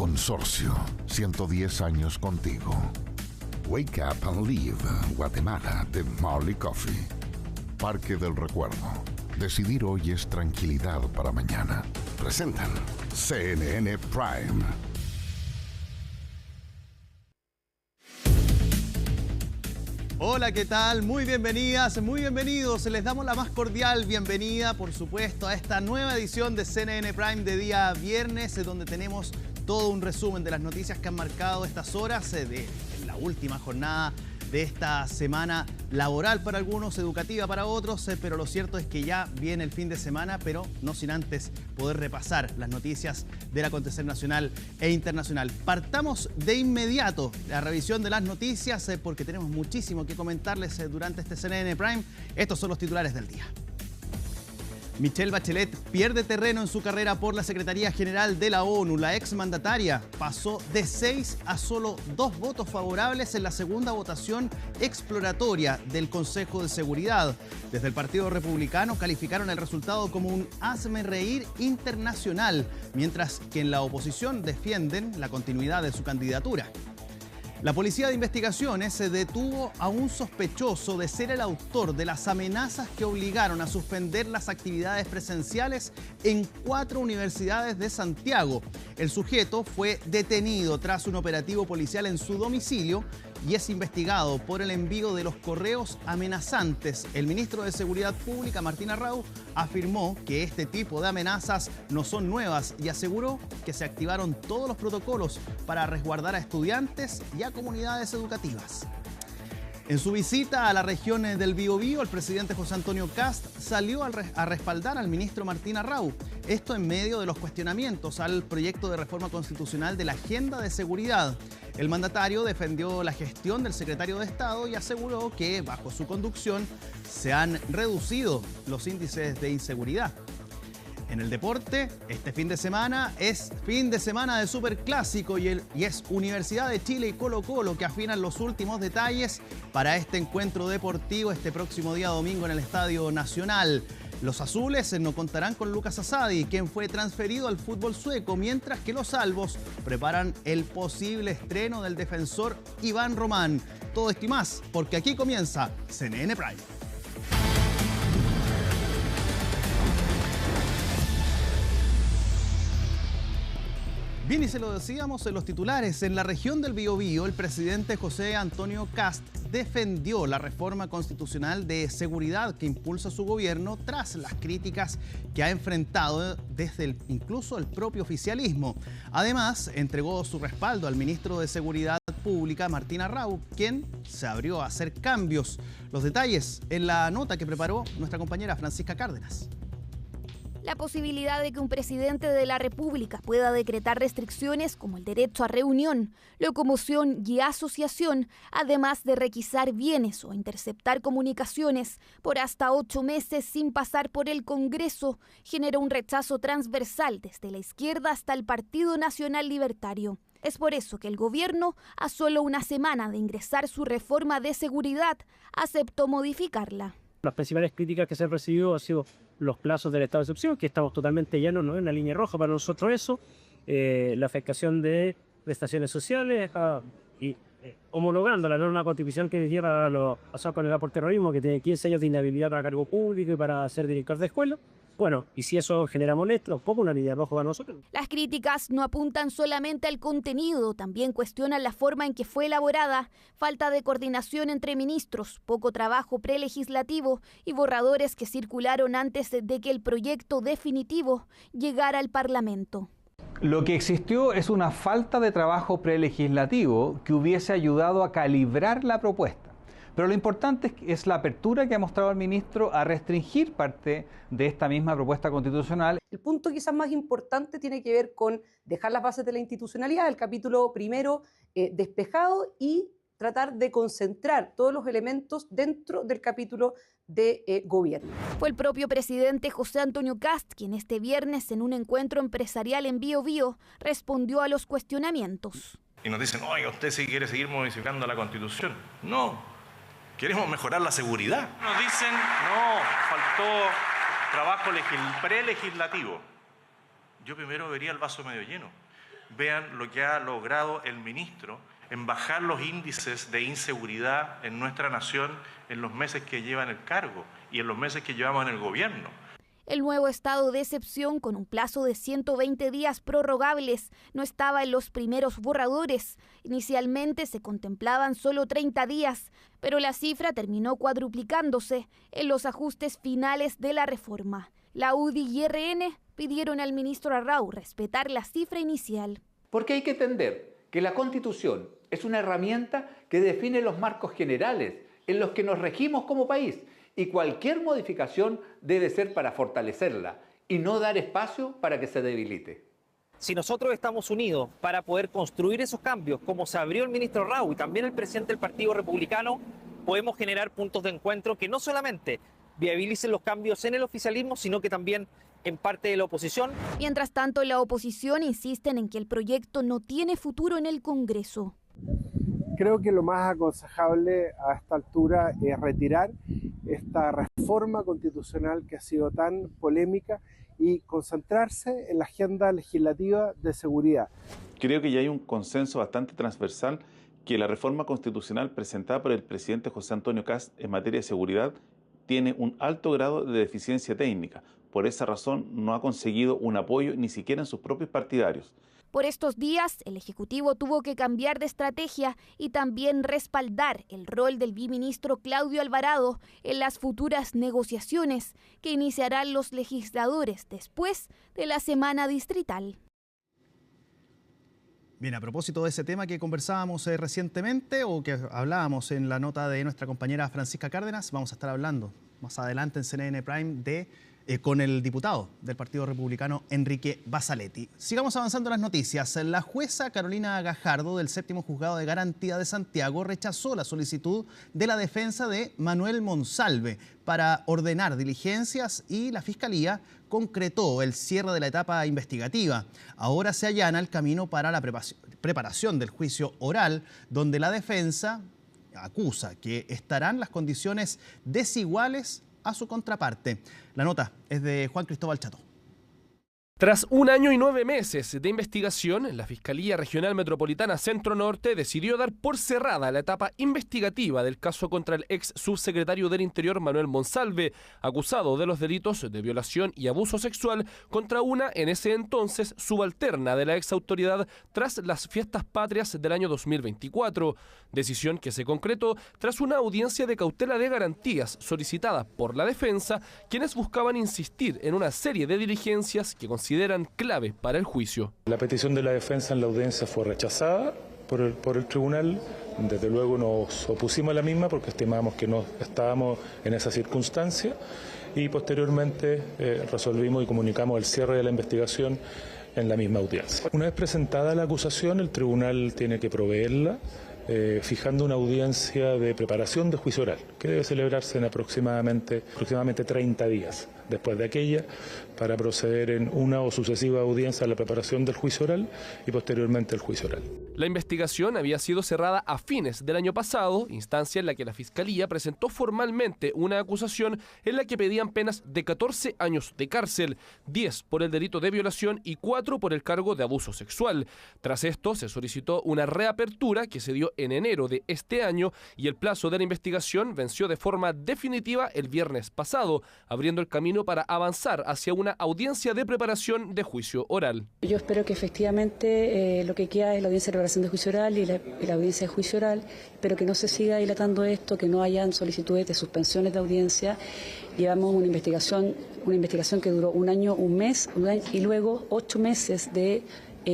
Consorcio, 110 años contigo. Wake Up and Live, Guatemala, de Marley Coffee. Parque del Recuerdo. Decidir hoy es tranquilidad para mañana. Presentan CNN Prime. Hola, ¿qué tal? Muy bienvenidas, muy bienvenidos. Les damos la más cordial bienvenida, por supuesto, a esta nueva edición de CNN Prime de día viernes, donde tenemos todo un resumen de las noticias que han marcado estas horas de la última jornada de esta semana laboral para algunos, educativa para otros, pero lo cierto es que ya viene el fin de semana, pero no sin antes poder repasar las noticias del acontecer nacional e internacional. Partamos de inmediato la revisión de las noticias porque tenemos muchísimo que comentarles durante este CNN Prime. Estos son los titulares del día. Michelle Bachelet pierde terreno en su carrera por la Secretaría General de la ONU. La exmandataria pasó de 6 a solo 2 votos favorables en la segunda votación exploratoria del Consejo de Seguridad. Desde el Partido Republicano calificaron el resultado como un hazme reír internacional, mientras que en la oposición defienden la continuidad de su candidatura. La Policía de Investigaciones se detuvo a un sospechoso de ser el autor de las amenazas que obligaron a suspender las actividades presenciales en 4 universidades de Santiago. El sujeto fue detenido tras un operativo policial en su domicilio y es investigado por el envío de los correos amenazantes. El ministro de Seguridad Pública, Martín Arrau, afirmó que este tipo de amenazas no son nuevas y aseguró que se activaron todos los protocolos para resguardar a estudiantes y a comunidades educativas. En su visita a la región del Biobío, el presidente José Antonio Kast salió a respaldar al ministro Martín Arrau. Esto en medio de los cuestionamientos al proyecto de reforma constitucional de la Agenda de Seguridad. El mandatario defendió la gestión del secretario de Estado y aseguró que bajo su conducción se han reducido los índices de inseguridad. En el deporte, este fin de semana es fin de semana de Superclásico y es Universidad de Chile y Colo-Colo que afinan los últimos detalles para este encuentro deportivo este próximo día domingo en el Estadio Nacional. Los azules no contarán con Lucas Asadi, quien fue transferido al fútbol sueco, mientras que los albos preparan el posible estreno del defensor Iván Román. Todo esto y más, porque aquí comienza CNN Prime. Bien, y se lo decíamos en los titulares, en la región del Biobío, el presidente José Antonio Kast defendió la reforma constitucional de seguridad que impulsa su gobierno tras las críticas que ha enfrentado desde incluso el propio oficialismo. Además, entregó su respaldo al ministro de Seguridad Pública, Martín Arrau, quien se abrió a hacer cambios. Los detalles en la nota que preparó nuestra compañera Francisca Cárdenas. La posibilidad de que un presidente de la República pueda decretar restricciones como el derecho a reunión, locomoción y asociación, además de requisar bienes o interceptar comunicaciones por hasta 8 meses sin pasar por el Congreso, generó un rechazo transversal desde la izquierda hasta el Partido Nacional Libertario. Es por eso que el gobierno, a solo una semana de ingresar su reforma de seguridad, aceptó modificarla. Las principales críticas que se han recibido han sido los plazos del estado de excepción, que estamos totalmente llenos, ¿no? En la línea roja para nosotros eso, la afectación de prestaciones sociales y homologando la norma constitucional que lleva a los pasados con el por terrorismo, que tiene 15 años de inhabilidad para cargo público y para ser director de escuela. Bueno, y si eso genera molestia, un poco una línea roja para nosotros. Las críticas no apuntan solamente al contenido, también cuestionan la forma en que fue elaborada, falta de coordinación entre ministros, poco trabajo prelegislativo y borradores que circularon antes de que el proyecto definitivo llegara al Parlamento. Lo que existió es una falta de trabajo prelegislativo que hubiese ayudado a calibrar la propuesta. Pero lo importante es la apertura que ha mostrado el ministro a restringir parte de esta misma propuesta constitucional. El punto quizás más importante tiene que ver con dejar las bases de la institucionalidad, el capítulo primero despejado y tratar de concentrar todos los elementos dentro del capítulo de gobierno. Fue el propio presidente José Antonio Kast quien este viernes en un encuentro empresarial en Biobío respondió a los cuestionamientos. Y nos dicen, oye, usted sí quiere seguir modificando la Constitución. No. Queremos mejorar la seguridad. Nos dicen, no, faltó trabajo prelegislativo. Yo primero vería el vaso medio lleno. vean lo que ha logrado el ministro en bajar los índices de inseguridad en nuestra nación en los meses que lleva en el cargo y en los meses que llevamos en el gobierno. El nuevo estado de excepción, con un plazo de 120 días prorrogables, no estaba en los primeros borradores. Inicialmente se contemplaban solo 30 días, pero la cifra terminó cuadruplicándose en los ajustes finales de la reforma. La UDI y RN pidieron al ministro Arrau respetar la cifra inicial. Porque hay que entender que la Constitución es una herramienta que define los marcos generales en los que nos regimos como país, y cualquier modificación debe ser para fortalecerla y no dar espacio para que se debilite. Si nosotros estamos unidos para poder construir esos cambios, como se abrió el ministro Arrau y también el presidente del Partido Republicano, podemos generar puntos de encuentro que no solamente viabilicen los cambios en el oficialismo, sino que también en parte de la oposición. Mientras tanto, la oposición insiste en que el proyecto no tiene futuro en el Congreso. Creo que lo más aconsejable a esta altura es retirar esta reforma constitucional que ha sido tan polémica y concentrarse en la agenda legislativa de seguridad. Creo que ya hay un consenso bastante transversal que la reforma constitucional presentada por el presidente José Antonio Kast en materia de seguridad tiene un alto grado de deficiencia técnica. Por esa razón no ha conseguido un apoyo ni siquiera en sus propios partidarios. Por estos días, el Ejecutivo tuvo que cambiar de estrategia y también respaldar el rol del viceministro Claudio Alvarado en las futuras negociaciones que iniciarán los legisladores después de la semana distrital. Bien, a propósito de ese tema que conversábamos recientemente o que hablábamos en la nota de nuestra compañera Francisca Cárdenas, vamos a estar hablando más adelante en CNN Prime con el diputado del Partido Republicano, Enrique Basaletti. Sigamos avanzando en las noticias. La jueza Carolina Gajardo, del 7º Juzgado de Garantía de Santiago, rechazó la solicitud de la defensa de Manuel Monsalve para ordenar diligencias y la Fiscalía concretó el cierre de la etapa investigativa. Ahora se allana el camino para la preparación del juicio oral, donde la defensa acusa que estarán las condiciones desiguales a su contraparte. La nota es de Juan Cristóbal Chato. Tras 1 año y 9 meses de investigación, la Fiscalía Regional Metropolitana Centro Norte decidió dar por cerrada la etapa investigativa del caso contra el ex subsecretario del Interior Manuel Monsalve, acusado de los delitos de violación y abuso sexual contra una, en ese entonces, subalterna de la ex autoridad tras las fiestas patrias del año 2024. Decisión que se concretó tras una audiencia de cautela de garantías solicitada por la defensa, quienes buscaban insistir en una serie de diligencias que consideran clave para el juicio. La petición de la defensa en la audiencia fue rechazada por el tribunal. Desde luego nos opusimos a la misma porque estimábamos que no estábamos en esa circunstancia y posteriormente resolvimos y comunicamos el cierre de la investigación en la misma audiencia. Una vez presentada la acusación, el tribunal tiene que proveerla, fijando una audiencia de preparación de juicio oral, que debe celebrarse en aproximadamente 30 días después de aquella, para proceder en una o sucesiva audiencia a la preparación del juicio oral y posteriormente el juicio oral. La investigación había sido cerrada a fines del año pasado, instancia en la que la Fiscalía presentó formalmente una acusación en la que pedían penas de 14 años de cárcel, 10 por el delito de violación y 4 por el cargo de abuso sexual. Tras esto se solicitó una reapertura que se dio en enero de este año y el plazo de la investigación venció de forma definitiva el viernes pasado, abriendo el camino para avanzar hacia una audiencia de preparación de juicio oral. Yo espero que efectivamente lo que queda es la audiencia de preparación de juicio oral y la audiencia de juicio oral, pero que no se siga dilatando esto, que no hayan solicitudes de suspensiones de audiencia. Llevamos una investigación que duró 1 año, 1 mes y luego 8 meses de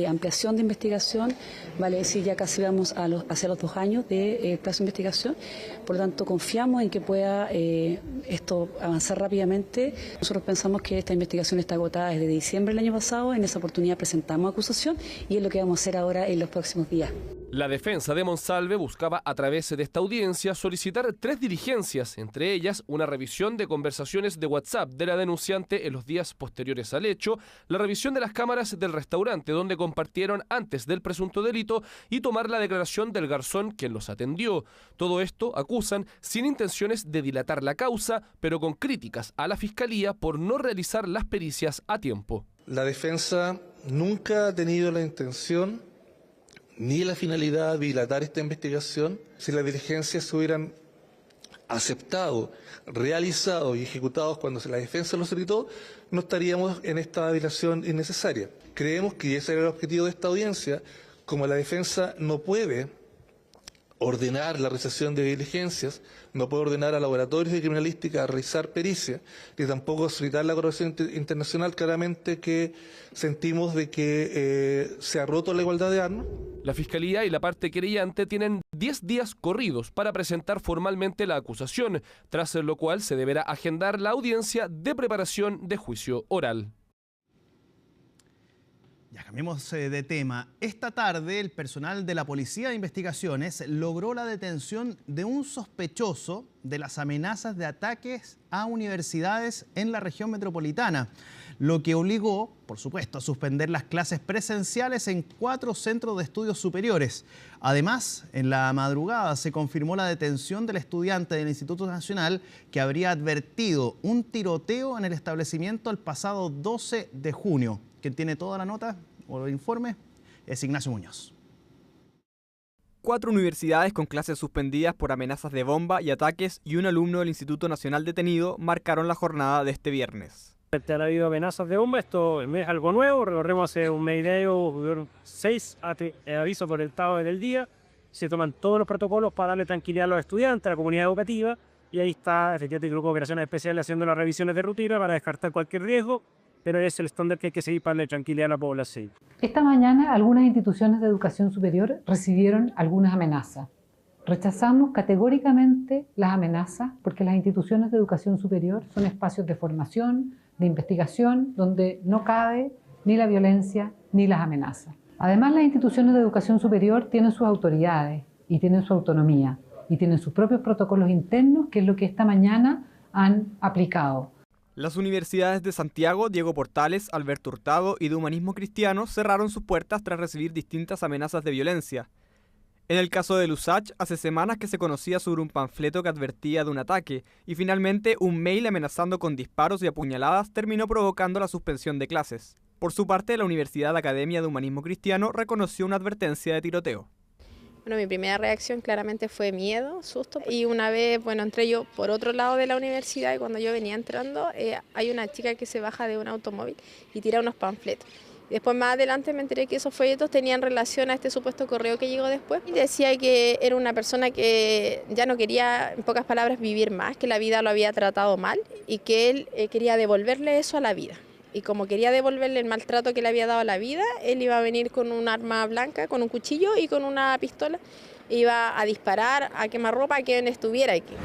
ampliación de investigación, vale decir, ya casi vamos hacia los 2 años de plazo de investigación. Por lo tanto, confiamos en que pueda esto avanzar rápidamente. Nosotros pensamos que esta investigación está agotada desde diciembre del año pasado. En esa oportunidad presentamos acusación y es lo que vamos a hacer ahora en los próximos días. La defensa de Monsalve buscaba a través de esta audiencia solicitar 3 diligencias, entre ellas una revisión de conversaciones de WhatsApp de la denunciante en los días posteriores al hecho, la revisión de las cámaras del restaurante donde compartieron antes del presunto delito y tomar la declaración del garzón quien los atendió. Todo esto acusan sin intenciones de dilatar la causa, pero con críticas a la Fiscalía por no realizar las pericias a tiempo. La defensa nunca ha tenido la intención ni la finalidad de dilatar esta investigación. Si las diligencias se hubieran aceptado, realizado y ejecutado cuando la defensa lo solicitó, no estaríamos en esta dilación innecesaria. Creemos que ese era el objetivo de esta audiencia. Como la defensa no puede ordenar la realización de diligencias, no puede ordenar a laboratorios de criminalística a realizar pericia, ni tampoco solicitar la colaboración internacional, claramente que sentimos de que se ha roto la igualdad de armas. La Fiscalía y la parte querellante tienen 10 días corridos para presentar formalmente la acusación, tras lo cual se deberá agendar la audiencia de preparación de juicio oral. Ya cambiemos de tema. Esta tarde el personal de la Policía de Investigaciones logró la detención de un sospechoso de las amenazas de ataques a universidades en la región metropolitana, lo que obligó, por supuesto, a suspender las clases presenciales en 4 centros de estudios superiores. Además, en la madrugada se confirmó la detención del estudiante del Instituto Nacional que habría advertido un tiroteo en el establecimiento el pasado 12 de junio. Quien tiene toda la nota o el informe es Ignacio Muñoz. 4 universidades con clases suspendidas por amenazas de bomba y ataques y un alumno del Instituto Nacional detenido marcaron la jornada de este viernes. Han habido amenazas de bomba, esto no es algo nuevo, recordemos hace un mes y medio, hubo 6 avisos por el estado del día, se toman todos los protocolos para darle tranquilidad a los estudiantes, a la comunidad educativa, y ahí está efectivamente el Grupo de Operaciones Especiales haciendo las revisiones de rutina para descartar cualquier riesgo, pero es el estándar que hay que seguir para darle tranquilidad a la población. Esta mañana algunas instituciones de educación superior recibieron algunas amenazas. Rechazamos categóricamente las amenazas porque las instituciones de educación superior son espacios de formación, de investigación, donde no cabe ni la violencia ni las amenazas. Además, las instituciones de educación superior tienen sus autoridades y tienen su autonomía y tienen sus propios protocolos internos, que es lo que esta mañana han aplicado. Las universidades de Santiago, Diego Portales, Alberto Hurtado y de Humanismo Cristiano cerraron sus puertas tras recibir distintas amenazas de violencia. En el caso de USACH, hace semanas que se conocía sobre un panfleto que advertía de un ataque y finalmente un mail amenazando con disparos y apuñaladas terminó provocando la suspensión de clases. Por su parte, la Universidad Academia de Humanismo Cristiano reconoció una advertencia de tiroteo. Bueno, mi primera reacción claramente fue miedo, susto. Y una vez, entré yo por otro lado de la universidad y cuando yo venía entrando, hay una chica que se baja de un automóvil y tira unos panfletos. Después más adelante me enteré que esos folletos tenían relación a este supuesto correo que llegó después. Y decía que era una persona que ya no quería, en pocas palabras, vivir más, que la vida lo había tratado mal y que él quería devolverle eso a la vida. Y como quería devolverle el maltrato que le había dado a la vida, él iba a venir con un arma blanca, con un cuchillo y con una pistola. Iba a disparar, a quemar ropa a quien estuviera aquí.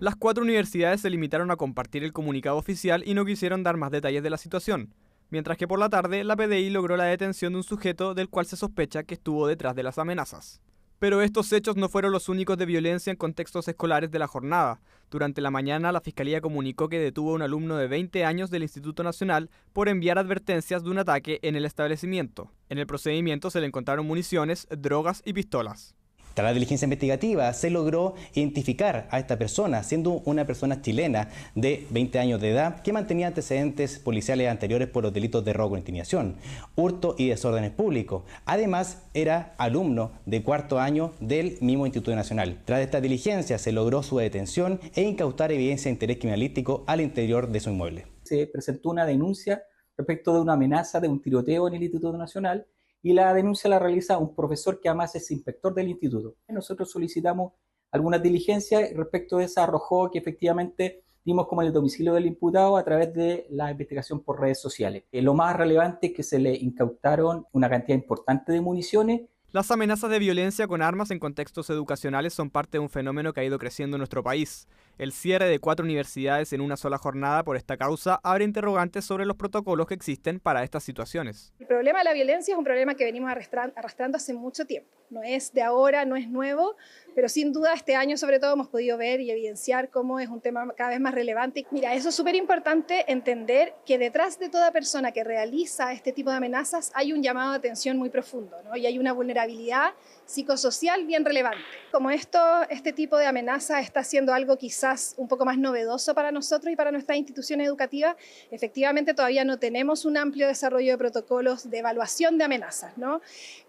Las 4 universidades se limitaron a compartir el comunicado oficial y no quisieron dar más detalles de la situación. Mientras que por la tarde, la PDI logró la detención de un sujeto del cual se sospecha que estuvo detrás de las amenazas. Pero estos hechos no fueron los únicos de violencia en contextos escolares de la jornada. Durante la mañana, la Fiscalía comunicó que detuvo a un alumno de 20 años del Instituto Nacional por enviar advertencias de un ataque en el establecimiento. En el procedimiento se le encontraron municiones, drogas y pistolas. Tras la diligencia investigativa se logró identificar a esta persona, siendo una persona chilena de 20 años de edad que mantenía antecedentes policiales anteriores por los delitos de robo con intimidación, hurto y desórdenes públicos. Además, era alumno de 4º año del mismo Instituto Nacional. Tras esta diligencia se logró su detención e incautar evidencia de interés criminalístico al interior de su inmueble. Se presentó una denuncia respecto de una amenaza de un tiroteo en el Instituto Nacional, y la denuncia la realiza un profesor que además es inspector del instituto. Nosotros solicitamos algunas diligencias y respecto de esa arrojó que efectivamente dimos como el domicilio del imputado a través de la investigación por redes sociales. Lo más relevante es que se le incautaron una cantidad importante de municiones. Las amenazas de violencia con armas en contextos educacionales son parte de un fenómeno que ha ido creciendo en nuestro país. El cierre de 4 universidades en una sola jornada por esta causa abre interrogantes sobre los protocolos que existen para estas situaciones. El problema de la violencia es un problema que venimos arrastrando hace mucho tiempo. No es de ahora, no es nuevo, pero sin duda este año sobre todo hemos podido ver y evidenciar cómo es un tema cada vez más relevante. Mira, eso es súper importante entender que detrás de toda persona que realiza este tipo de amenazas hay un llamado de atención muy profundo, ¿no? Y hay una vulnerabilidad psicosocial bien relevante. Como este tipo de amenaza está siendo algo quizá quizás un poco más novedoso para nosotros y para nuestras instituciones educativas. Efectivamente, todavía no tenemos un amplio desarrollo de protocolos de evaluación de amenazas, ¿no?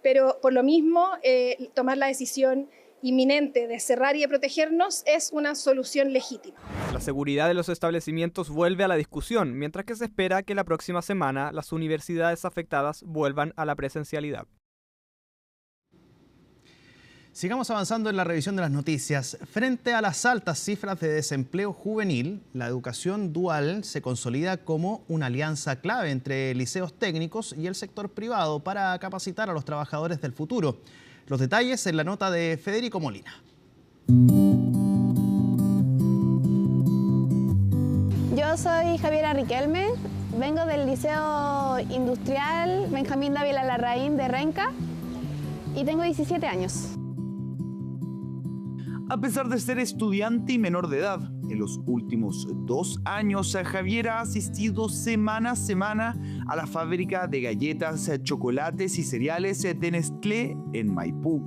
Pero por lo mismo, tomar la decisión inminente de cerrar y de protegernos es una solución legítima. La seguridad de los establecimientos vuelve a la discusión, mientras que se espera que la próxima semana las universidades afectadas vuelvan a la presencialidad. Sigamos avanzando en la revisión de las noticias. Frente a las altas cifras de desempleo juvenil, la educación dual se consolida como una alianza clave entre liceos técnicos y el sector privado para capacitar a los trabajadores del futuro. Los detalles en la nota de Federico Molina. Yo soy Javiera Riquelme, vengo del Liceo Industrial Benjamín Dávila Larraín de Renca y tengo 17 años. A pesar de ser estudiante y menor de edad, en los últimos 2 años, Javiera ha asistido semana a semana a la fábrica de galletas, chocolates y cereales de Nestlé en Maipú.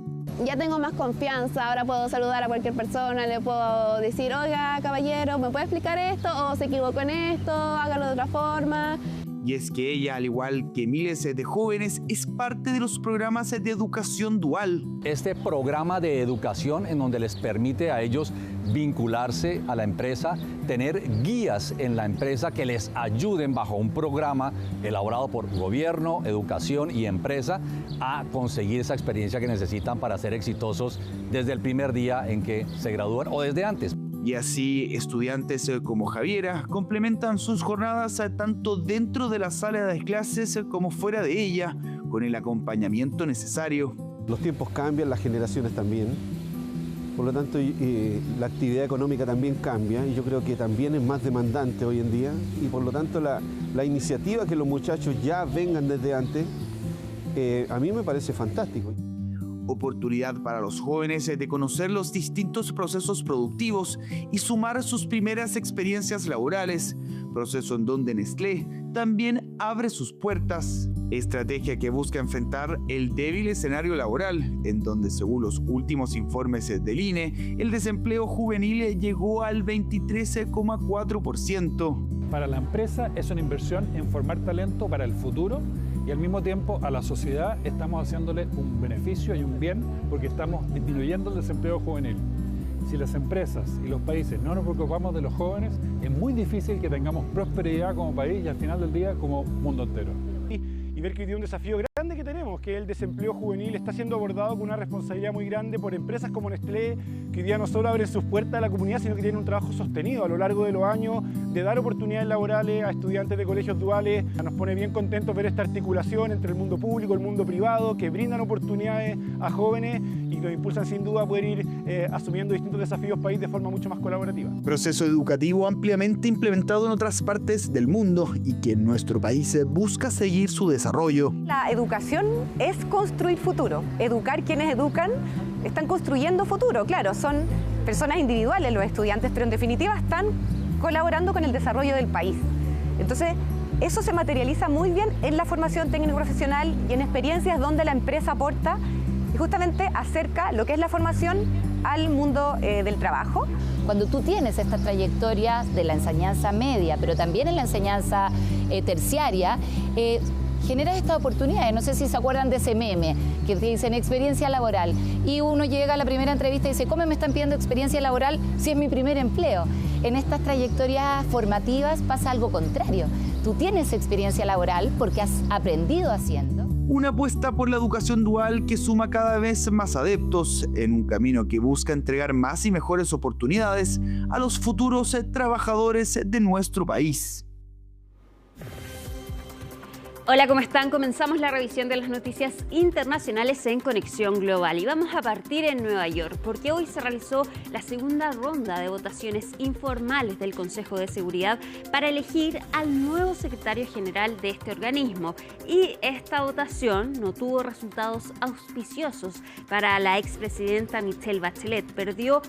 Ya tengo más confianza, ahora puedo saludar a cualquier persona, le puedo decir, oiga, caballero, ¿me puede explicar esto? O se equivocó en esto, hágalo de otra forma. Y es que ella, al igual que miles de jóvenes, es parte de los programas de educación dual. Este programa de educación en donde les permite a ellos vincularse a la empresa, tener guías en la empresa que les ayuden bajo un programa elaborado por gobierno, educación y empresa a conseguir esa experiencia que necesitan para ser exitosos desde el primer día en que se gradúan o desde antes. Y así, estudiantes como Javiera complementan sus jornadas tanto dentro de la sala de clases como fuera de ella, con el acompañamiento necesario. Los tiempos cambian, las generaciones también. Por lo tanto, la actividad económica también cambia y yo creo que también es más demandante hoy en día. Y por lo tanto, la iniciativa que los muchachos ya vengan desde antes, a mí me parece fantástico. Oportunidad para los jóvenes de conocer los distintos procesos productivos y sumar sus primeras experiencias laborales, proceso en donde Nestlé también abre sus puertas. Estrategia que busca enfrentar el débil escenario laboral, en donde según los últimos informes del INE, el desempleo juvenil llegó al 23,4%. Para la empresa es una inversión en formar talento para el futuro y al mismo tiempo a la sociedad estamos haciéndole un beneficio y un bien porque estamos disminuyendo el desempleo juvenil. Si las empresas y los países no nos preocupamos de los jóvenes, es muy difícil que tengamos prosperidad como país y al final del día como mundo entero. Y ver que hoy día un desafío grande que tenemos, que el desempleo juvenil está siendo abordado con una responsabilidad muy grande por empresas como Nestlé, que hoy día no solo abren sus puertas a la comunidad, sino que tienen un trabajo sostenido a lo largo de los años de dar oportunidades laborales a estudiantes de colegios duales. Nos pone bien contentos ver esta articulación entre el mundo público y el mundo privado, que brindan oportunidades a jóvenes y nos impulsan sin duda a poder ir asumiendo distintos desafíos país de forma mucho más colaborativa. Proceso educativo ampliamente implementado en otras partes del mundo y que en nuestro país busca seguir su desarrollo. La educación es construir futuro. Educar, quienes educan, están construyendo futuro. Claro, son personas individuales los estudiantes, pero en definitiva están colaborando con el desarrollo del país. Entonces, eso se materializa muy bien en la formación técnico-profesional y en experiencias donde la empresa aporta y justamente acerca lo que es la formación al mundo del trabajo. Cuando tú tienes estas trayectorias de la enseñanza media, pero también en la enseñanza terciaria, generas estas oportunidades. No sé si se acuerdan de ese meme que te dicen experiencia laboral y uno llega a la primera entrevista y dice, ¿cómo me están pidiendo experiencia laboral si es mi primer empleo? En estas trayectorias formativas pasa algo contrario. Tú tienes experiencia laboral porque has aprendido haciendo. Una apuesta por la educación dual que suma cada vez más adeptos en un camino que busca entregar más y mejores oportunidades a los futuros trabajadores de nuestro país. Hola, ¿cómo están? Comenzamos la revisión de las noticias internacionales en Conexión Global y vamos a partir en Nueva York porque hoy se realizó la segunda ronda de votaciones informales del Consejo de Seguridad para elegir al nuevo secretario general de este organismo y esta votación no tuvo resultados auspiciosos para la expresidenta Michelle Bachelet. Perdió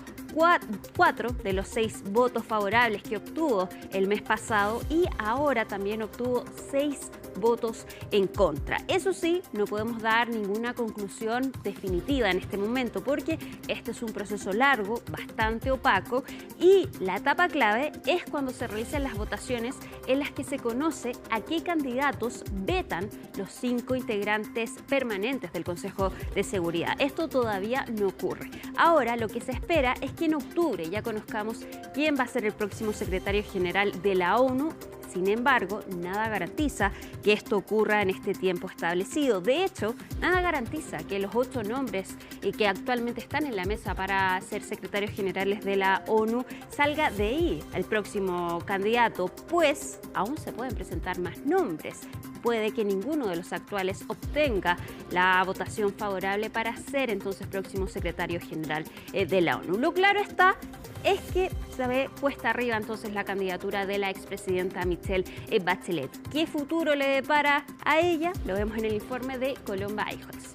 4 de los 6 votos favorables que obtuvo el mes pasado y ahora también obtuvo 6 votos en contra. Eso sí, no podemos dar ninguna conclusión definitiva en este momento porque este es un proceso largo, bastante opaco, y la etapa clave es cuando se realizan las votaciones en las que se conoce a qué candidatos vetan los 5 integrantes permanentes del Consejo de Seguridad. Esto todavía no ocurre. Ahora lo que se espera es que en octubre ya conozcamos quién va a ser el próximo secretario general de la ONU. Sin embargo, nada garantiza que esto ocurra en este tiempo establecido. De hecho, nada garantiza que los 8 nombres que actualmente están en la mesa para ser secretarios generales de la ONU salga de ahí el próximo candidato, pues aún se pueden presentar más nombres. Puede que ninguno de los actuales obtenga la votación favorable para ser entonces próximo secretario general de la ONU. Lo claro está es que se ve puesta arriba entonces la candidatura de la expresidenta Michelle Bachelet. ¿Qué futuro le depara a ella? Lo vemos en el informe de Colomba Eijols.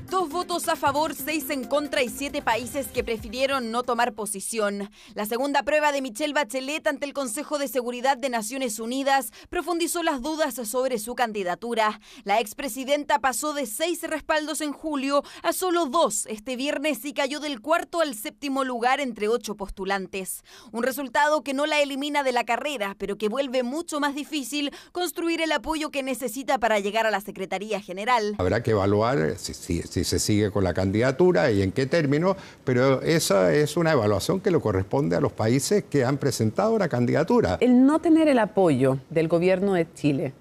2 votos a favor, 6 en contra y 7 países que prefirieron no tomar posición. La segunda prueba de Michelle Bachelet ante el Consejo de Seguridad de Naciones Unidas profundizó las dudas sobre su candidatura. La expresidenta pasó de 6 respaldos en julio a solo 2 este viernes y cayó del 4º al 7º lugar entre 8 postulantes. Un resultado que no la elimina de la carrera, pero que vuelve mucho más difícil construir el apoyo que necesita para llegar a la Secretaría General. Habrá que evaluar si se sigue con la candidatura y en qué términos, pero esa es una evaluación que le corresponde a los países que han presentado una candidatura. El no tener el apoyo del gobierno de Chile,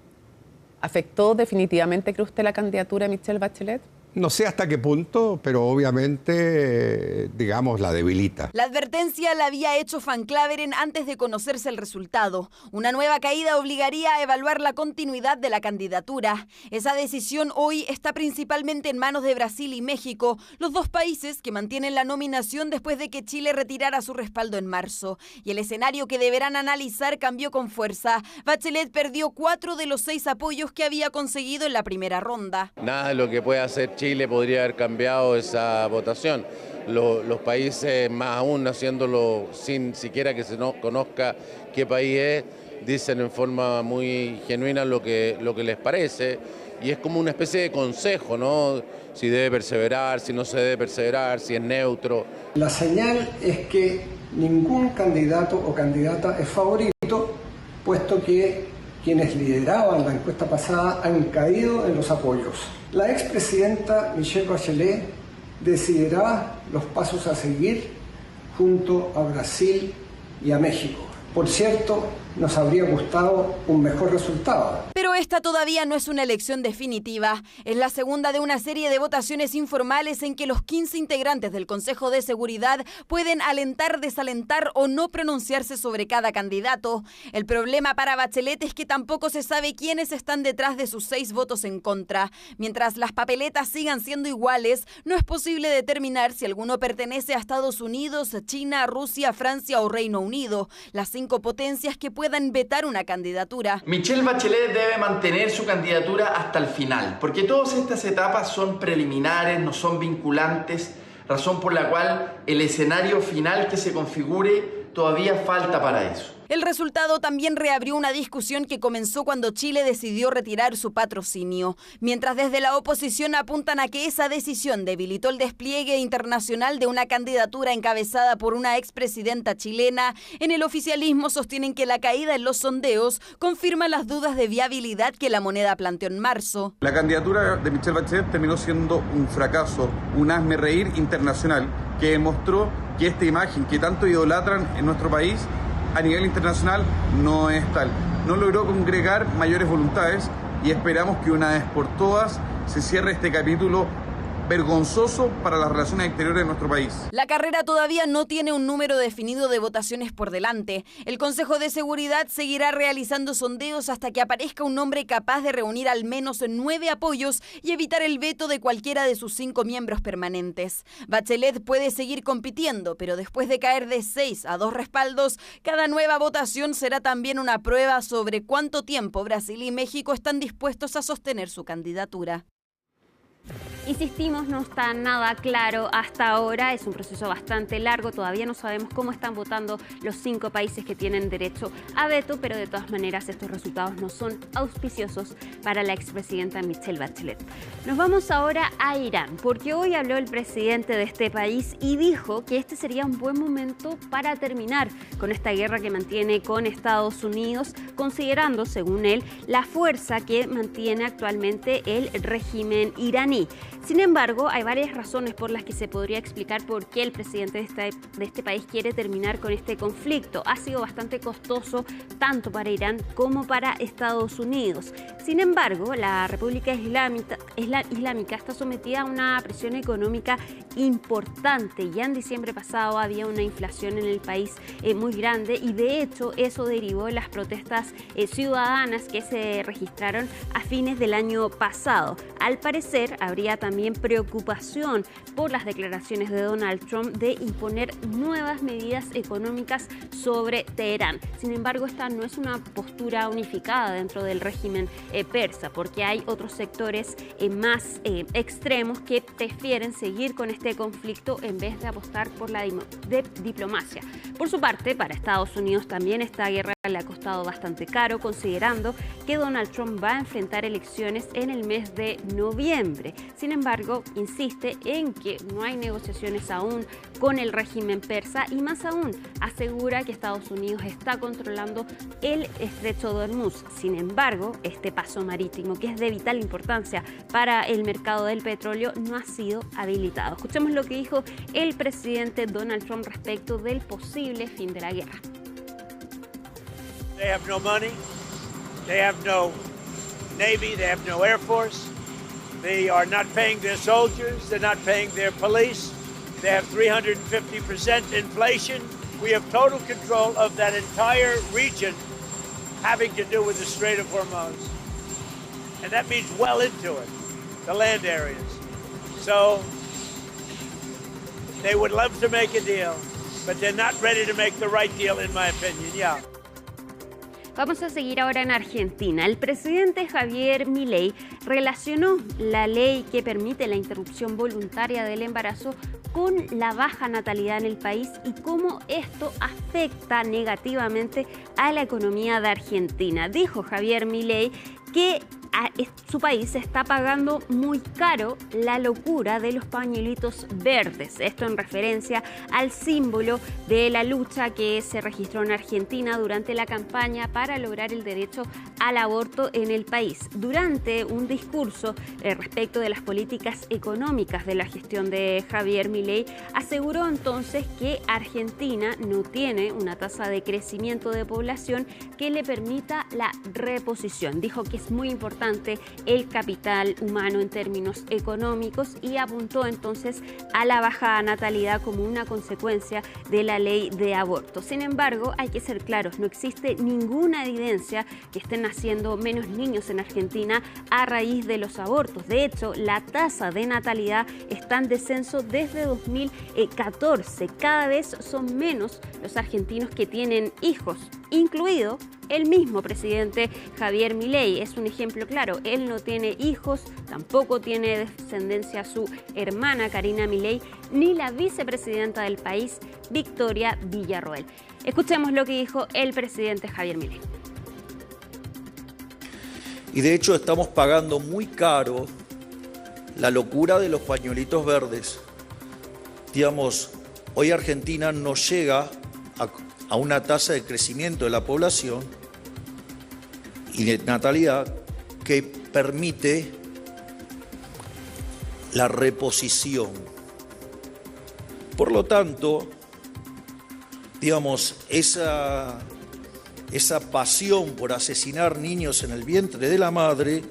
¿afectó definitivamente, cree usted, la candidatura de Michelle Bachelet? No sé hasta qué punto, pero obviamente, digamos, la debilita. La advertencia la había hecho Van Claveren antes de conocerse el resultado. Una nueva caída obligaría a evaluar la continuidad de la candidatura. Esa decisión hoy está principalmente en manos de Brasil y México, los 2 países que mantienen la nominación después de que Chile retirara su respaldo en marzo. Y el escenario que deberán analizar cambió con fuerza. Bachelet perdió 4 de los 6 apoyos que había conseguido en la primera ronda. Nada de lo que puede hacer Chile podría haber cambiado esa votación. Los países, más aún haciéndolo sin siquiera que se conozca qué país es, dicen en forma muy genuina lo que les parece, y es como una especie de consejo, ¿no? Si debe perseverar, si no se debe perseverar, si es neutro. La señal es que ningún candidato o candidata es favorito, puesto que quienes lideraban la encuesta pasada han caído en los apoyos. La expresidenta Michelle Bachelet decidirá los pasos a seguir junto a Brasil y a México. Por cierto, nos habría gustado un mejor resultado. Pero esta todavía no es una elección definitiva. Es la segunda de una serie de votaciones informales en que los 15 integrantes del Consejo de Seguridad pueden alentar, desalentar o no pronunciarse sobre cada candidato. El problema para Bachelet es que tampoco se sabe quiénes están detrás de sus 6 votos en contra. Mientras las papeletas sigan siendo iguales, no es posible determinar si alguno pertenece a Estados Unidos, China, Rusia, Francia o Reino Unido, las 5 potencias que puedan vetar una candidatura. Michelle Bachelet debe mantener su candidatura hasta el final, porque todas estas etapas son preliminares, no son vinculantes, razón por la cual el escenario final que se configure todavía falta para eso. El resultado también reabrió una discusión que comenzó cuando Chile decidió retirar su patrocinio, mientras desde la oposición apuntan a que esa decisión debilitó el despliegue internacional de una candidatura encabezada por una expresidenta chilena. En el oficialismo sostienen que la caída en los sondeos confirma las dudas de viabilidad que la moneda planteó en marzo. La candidatura de Michelle Bachelet terminó siendo un fracaso, un hazmerreír internacional que demostró que esta imagen que tanto idolatran en nuestro país a nivel internacional no es tal. No logró congregar mayores voluntades y esperamos que una vez por todas se cierre este capítulo vergonzoso para las relaciones exteriores de nuestro país. La carrera todavía no tiene un número definido de votaciones por delante. El Consejo de Seguridad seguirá realizando sondeos hasta que aparezca un nombre capaz de reunir al menos 9 apoyos y evitar el veto de cualquiera de sus 5 miembros permanentes. Bachelet puede seguir compitiendo, pero después de caer de 6 a 2 respaldos, cada nueva votación será también una prueba sobre cuánto tiempo Brasil y México están dispuestos a sostener su candidatura. Insistimos, no está nada claro hasta ahora, es un proceso bastante largo, todavía no sabemos cómo están votando los 5 países que tienen derecho a veto, pero de todas maneras estos resultados no son auspiciosos para la expresidenta Michelle Bachelet. Nos vamos ahora a Irán, porque hoy habló el presidente de este país y dijo que este sería un buen momento para terminar con esta guerra que mantiene con Estados Unidos, considerando, según él, la fuerza que mantiene actualmente el régimen iraní. Sin embargo, hay varias razones por las que se podría explicar por qué el presidente de este país quiere terminar con este conflicto. Ha sido bastante costoso tanto para Irán como para Estados Unidos. Sin embargo, la República Islámica está sometida a una presión económica importante. Ya en diciembre pasado había una inflación en el país muy grande y de hecho eso derivó en las protestas ciudadanas que se registraron a fines del año pasado. Al parecer, habría también preocupación por las declaraciones de Donald Trump de imponer nuevas medidas económicas sobre Teherán. Sin embargo, esta no es una postura unificada dentro del régimen persa, porque hay otros sectores más extremos que prefieren seguir con este conflicto en vez de apostar por la diplomacia. Por su parte, para Estados Unidos también esta guerra le ha costado bastante caro, considerando que Donald Trump va a enfrentar elecciones en el mes de noviembre. Sin embargo, insiste en que no hay negociaciones aún con el régimen persa y más aún asegura que Estados Unidos está controlando el estrecho de Hormuz. Sin embargo, este paso marítimo, que es de vital importancia para el mercado del petróleo, no ha sido habilitado. Escuchemos lo que dijo el presidente Donald Trump respecto del posible fin de la guerra. They have no money, they have no Navy, they have no Air Force, they are not paying their soldiers, they're not paying their police, they have 350% inflation. We have total control of that entire region having to do with the Strait of Hormuz. And that means well into it, the land areas. So they would love to make a deal, but they're not ready to make the right deal, in my opinion, yeah. Vamos a seguir ahora en Argentina. El presidente Javier Milei relacionó la ley que permite la interrupción voluntaria del embarazo con la baja natalidad en el país y cómo esto afecta negativamente a la economía de Argentina. Dijo Javier Milei que su país está pagando muy caro la locura de los pañuelitos verdes. Esto en referencia al símbolo de la lucha que se registró en Argentina durante la campaña para lograr el derecho al aborto en el país. Durante un discurso respecto de las políticas económicas de la gestión de Javier Milei, aseguró entonces que Argentina no tiene una tasa de crecimiento de población que le permita la reposición. Dijo que es muy importante el capital humano en términos económicos y apuntó entonces a la baja natalidad como una consecuencia de la ley de aborto. Sin embargo, hay que ser claros, no existe ninguna evidencia que estén naciendo menos niños en Argentina a raíz de los abortos. De hecho, la tasa de natalidad está en descenso desde 2014. Cada vez son menos los argentinos que tienen hijos, incluido el mismo presidente Javier Milei. Es un ejemplo claro, él no tiene hijos, tampoco tiene descendencia su hermana Karina Milei, ni la vicepresidenta del país, Victoria Villarroel. Escuchemos lo que dijo el presidente Javier Milei. Y de hecho estamos pagando muy caro la locura de los pañuelitos verdes. Digamos, hoy Argentina no llega a una tasa de crecimiento de la población y de natalidad que permite la reposición. Por lo tanto, digamos, esa pasión por asesinar niños en el vientre de la madre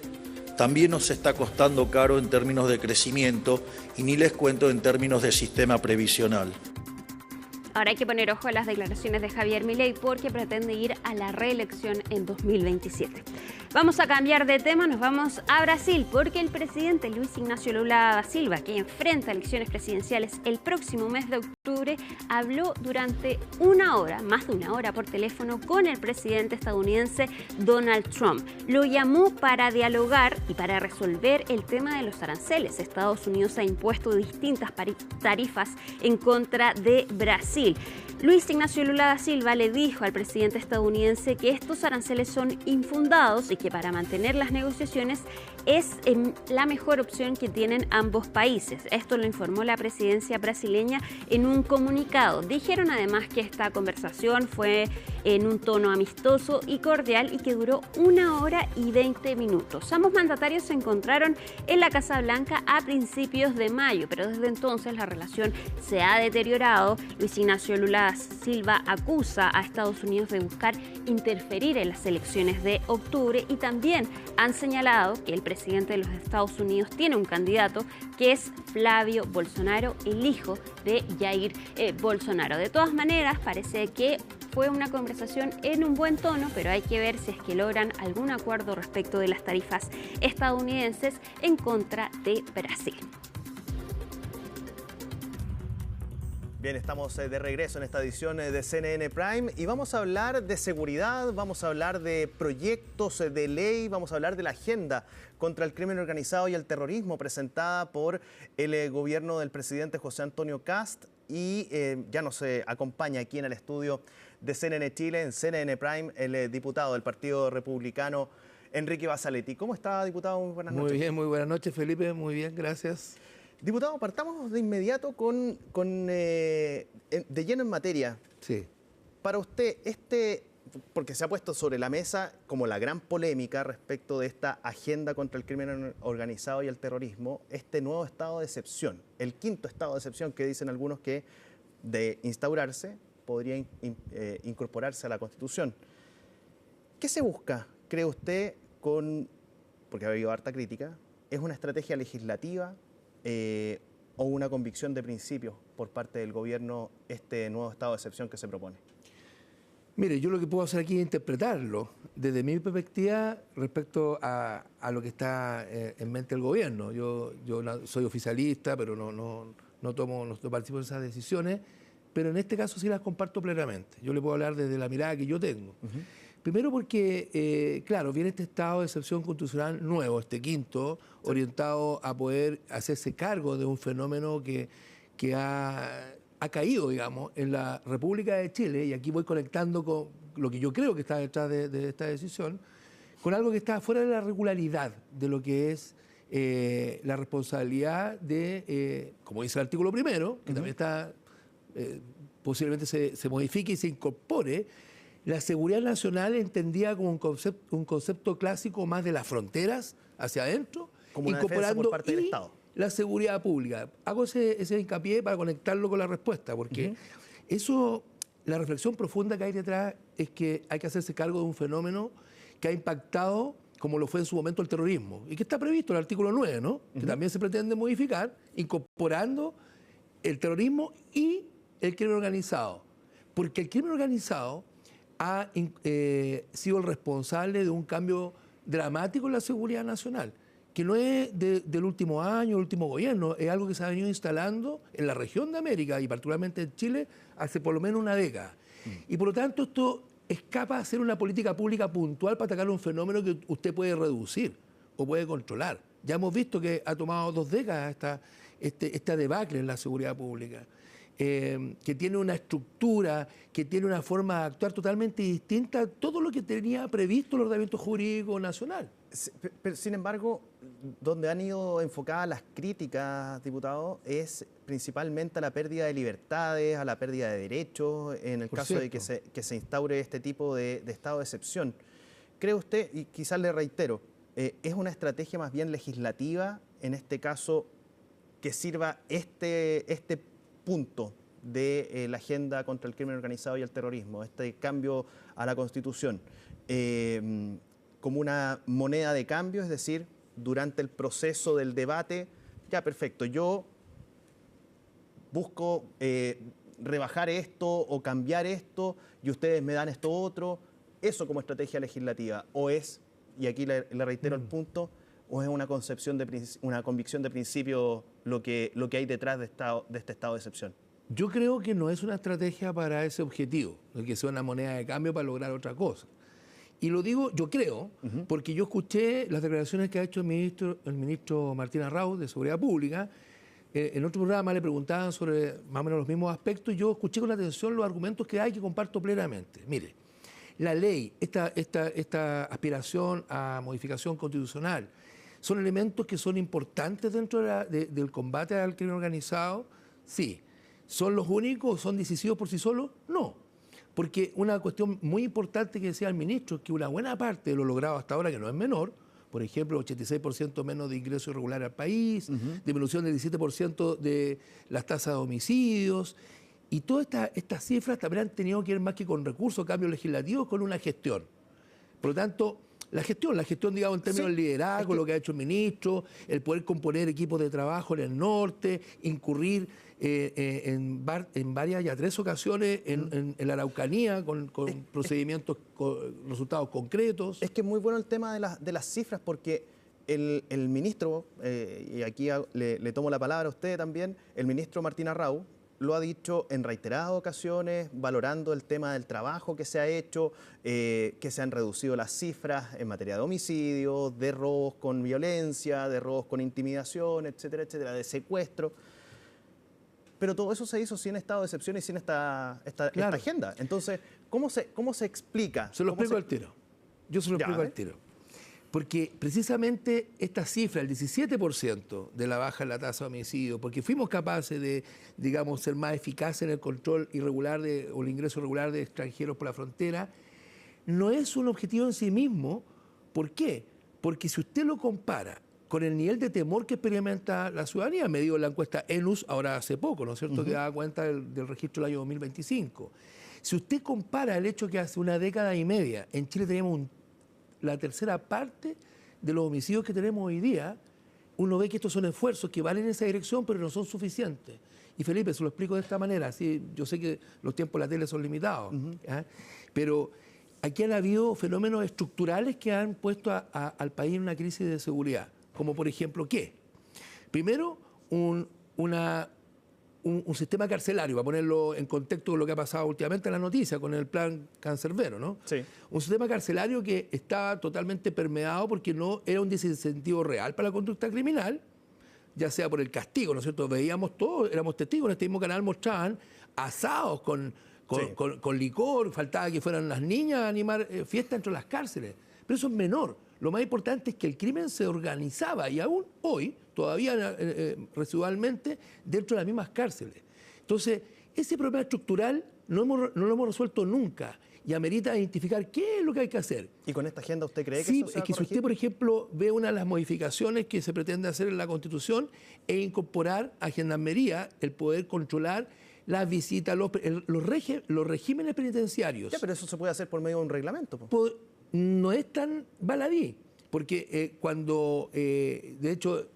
también nos está costando caro en términos de crecimiento y ni les cuento en términos de sistema previsional. Ahora hay que poner ojo a las declaraciones de Javier Milei porque pretende ir a la reelección en 2027. Vamos a cambiar de tema, nos vamos a Brasil, porque el presidente Luis Ignacio Lula da Silva, que enfrenta elecciones presidenciales el próximo mes de octubre, habló durante una hora, más de una hora por teléfono, con el presidente estadounidense Donald Trump. Lo llamó para dialogar y para resolver el tema de los aranceles. Estados Unidos ha impuesto distintas tarifas en contra de Brasil. Luis Ignacio Lula da Silva le dijo al presidente estadounidense que estos aranceles son infundados y que para mantener las negociaciones es la mejor opción que tienen ambos países. Esto lo informó la presidencia brasileña en un comunicado. Dijeron además que esta conversación fue en un tono amistoso y cordial y que duró 1 hora y 20 minutos. Ambos mandatarios se encontraron en la Casa Blanca a principios de mayo, pero desde entonces la relación se ha deteriorado. Luis Ignacio Lula da Silva acusa a Estados Unidos de buscar interferir en las elecciones de octubre y también han señalado que el presidente de los Estados Unidos tiene un candidato que es Flavio Bolsonaro, el hijo de Jair Bolsonaro. De todas maneras, parece que fue una conversación en un buen tono, pero hay que ver si es que logran algún acuerdo respecto de las tarifas estadounidenses en contra de Brasil. Bien, estamos de regreso en esta edición de CNN Prime y vamos a hablar de seguridad, vamos a hablar de proyectos de ley, vamos a hablar de la agenda contra el crimen organizado y el terrorismo presentada por el gobierno del presidente José Antonio Kast y ya nos acompaña aquí en el estudio de CNN Chile, en CNN Prime, el diputado del Partido Republicano, Enrique Basaletti. ¿Cómo está, diputado? Muy buenas noches. Muy bien, muy buenas noches, Felipe. Muy bien, gracias. Diputado, partamos de inmediato de lleno en materia. Sí. Para usted, porque se ha puesto sobre la mesa como la gran polémica respecto de esta agenda contra el crimen organizado y el terrorismo, este nuevo estado de excepción, el 5º estado de excepción que dicen algunos que de instaurarse podría incorporarse a la Constitución. ¿Qué se busca, cree usted, porque ha habido harta crítica, es una estrategia legislativa o una convicción de principios por parte del gobierno este nuevo estado de excepción que se propone? Mire, yo lo que puedo hacer aquí es interpretarlo desde mi perspectiva respecto a lo que está en mente el gobierno. Yo soy oficialista, pero no participo en esas decisiones, pero en este caso sí las comparto plenamente. Yo le puedo hablar desde la mirada que yo tengo. Primero porque, claro, viene este estado de excepción constitucional nuevo, este 5º, orientado a poder hacerse cargo de un fenómeno que ha caído, digamos, en la República de Chile, y aquí voy conectando con lo que yo creo que está detrás de esta decisión, con algo que está fuera de la regularidad de lo que es la responsabilidad de, como dice el artículo 1, que también está, posiblemente se modifique y se incorpore, la seguridad nacional entendida como un concepto clásico más de las fronteras hacia adentro, como una defensa por parte del Estado. La seguridad pública. Hago ese hincapié para conectarlo con la respuesta, porque la reflexión profunda que hay detrás es que hay que hacerse cargo de un fenómeno que ha impactado, como lo fue en su momento el terrorismo, y que está previsto en el artículo 9, ¿no? Que también se pretende modificar, incorporando el terrorismo y el crimen organizado. Porque el crimen organizado ha sido el responsable de un cambio dramático en la seguridad nacional, que no es del último año, el último gobierno, es algo que se ha venido instalando en la región de América y particularmente en Chile hace por lo menos una década. Y por lo tanto esto escapa a ser una política pública puntual para atacar un fenómeno que usted puede reducir o puede controlar. Ya hemos visto que ha tomado 2 décadas esta debacle en la seguridad pública. Que tiene una estructura, que tiene una forma de actuar totalmente distinta a todo lo que tenía previsto el ordenamiento jurídico nacional. Pero, sin embargo, donde han ido enfocadas las críticas, diputado, es principalmente a la pérdida de libertades, a la pérdida de derechos, en el caso de que se instaure este tipo de estado de excepción. ¿Cree usted, y quizás le reitero, es una estrategia más bien legislativa, en este caso, que sirva este punto de la agenda contra el crimen organizado y el terrorismo, este cambio a la Constitución, como una moneda de cambio, es decir, durante el proceso del debate, ya perfecto, yo busco rebajar esto o cambiar esto y ustedes me dan esto otro, eso como estrategia legislativa, o es y aquí le reitero el punto, o es una convicción de principio lo que hay detrás de este estado de excepción? Yo creo que no es una estrategia para ese objetivo, de que sea una moneda de cambio para lograr otra cosa. Y lo digo, yo creo, porque yo escuché las declaraciones que ha hecho el ministro Martín Arrau de Seguridad Pública. En otro programa le preguntaban sobre más o menos los mismos aspectos y yo escuché con atención los argumentos que hay, que comparto plenamente. Mire, la ley, esta aspiración a modificación constitucional, son elementos que son importantes dentro del combate al crimen organizado, sí. ¿Son los únicos? ¿Son decisivos por sí solos? No. Porque una cuestión muy importante que decía el ministro es que una buena parte de lo logrado hasta ahora, que no es menor, por ejemplo, 86% menos de ingreso irregular al país, disminución del 17% de las tasas de homicidios, y todas estas cifras también han tenido que ver más que con recursos, cambios legislativos, con una gestión. Por lo tanto, la gestión, digamos, en términos del liderazgo, lo que ha hecho el ministro, el poder componer equipos de trabajo en el norte, incurrir en varias, ya 3 ocasiones en la Araucanía con procedimientos, con resultados concretos. Es que es muy bueno el tema de las cifras, porque el ministro, y aquí le tomo la palabra a usted también, el ministro Martín Arrau, lo ha dicho en reiteradas ocasiones, valorando el tema del trabajo que se ha hecho, que se han reducido las cifras en materia de homicidios, de robos con violencia, de robos con intimidación, etcétera, etcétera, de secuestro. Pero todo eso se hizo sin estado de excepción y sin esta agenda. Entonces, ¿cómo se explica? Se lo explico al tiro. Yo se lo explico al tiro. Porque precisamente esta cifra, el 17% de la baja en la tasa de homicidio, porque fuimos capaces de, digamos, ser más eficaces en el control irregular o el ingreso irregular de extranjeros por la frontera, no es un objetivo en sí mismo. ¿Por qué? Porque si usted lo compara con el nivel de temor que experimenta la ciudadanía, medido en la encuesta ENUS, ahora hace poco, ¿no es cierto?, que daba cuenta del registro del año 2025. Si usted compara el hecho que hace una década y media en Chile teníamos la tercera parte de los homicidios que tenemos hoy día, uno ve que estos son esfuerzos que van en esa dirección, pero no son suficientes. Y Felipe, se lo explico de esta manera. Sí, yo sé que los tiempos de la tele son limitados, pero aquí han habido fenómenos estructurales que han puesto al país en una crisis de seguridad. Como por ejemplo, ¿qué? Primero, un sistema carcelario, para ponerlo en contexto con lo que ha pasado últimamente en la noticia con el plan Cancerbero, ¿no? Sí. Un sistema carcelario que estaba totalmente permeado porque no era un desincentivo real para la conducta criminal, ya sea por el castigo, ¿no es cierto? Veíamos todos, éramos testigos, en este mismo canal mostraban asados con licor, faltaba que fueran las niñas a animar fiestas dentro de las cárceles. Pero eso es menor. Lo más importante es que el crimen se organizaba y aún hoy, todavía residualmente, dentro de las mismas cárceles. Entonces, ese problema estructural no lo hemos resuelto nunca y amerita identificar qué es lo que hay que hacer. ¿Y con esta agenda usted cree que sí, eso se va a corregir? Si usted, por ejemplo, ve una de las modificaciones que se pretende hacer en la Constitución es incorporar a Gendarmería el poder controlar las visitas, los regímenes penitenciarios. Ya, pero eso se puede hacer por medio de un reglamento. No es tan baladí, porque cuando, de hecho,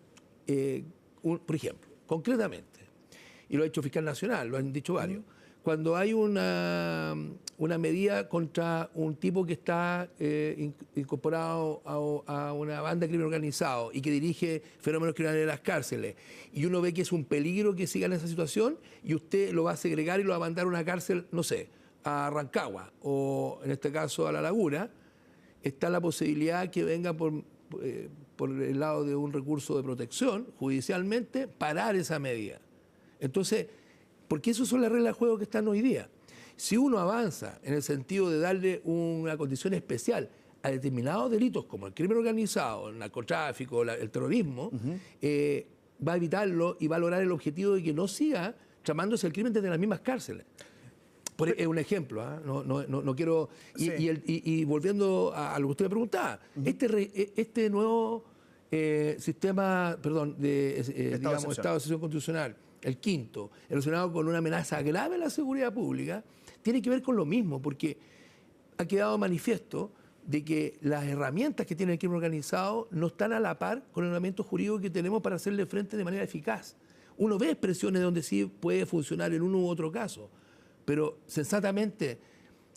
por ejemplo, concretamente, y lo ha hecho Fiscal Nacional, lo han dicho varios, cuando hay una medida contra un tipo que está incorporado a una banda de crimen organizado y que dirige fenómenos criminales en las cárceles, y uno ve que es un peligro que siga en esa situación, y usted lo va a segregar y lo va a mandar a una cárcel, no sé, a Rancagua, o en este caso a La Laguna, está la posibilidad que venga por el lado de un recurso de protección, judicialmente, parar esa medida. Entonces, porque esas son las reglas de juego que están hoy día. Si uno avanza en el sentido de darle una condición especial a determinados delitos como el crimen organizado, el narcotráfico, el terrorismo, va a evitarlo y va a lograr el objetivo de que no siga tramándose el crimen desde las mismas cárceles. Es un ejemplo, no quiero... Sí. Y volviendo a lo que usted me preguntaba, este nuevo sistema, perdón, de estado de excepción constitucional, el quinto, relacionado con una amenaza grave a la seguridad pública, tiene que ver con lo mismo, porque ha quedado manifiesto de que las herramientas que tiene el crimen organizado no están a la par con el ordenamiento jurídico que tenemos para hacerle frente de manera eficaz. Uno ve expresiones donde sí puede funcionar en uno u otro caso, pero sensatamente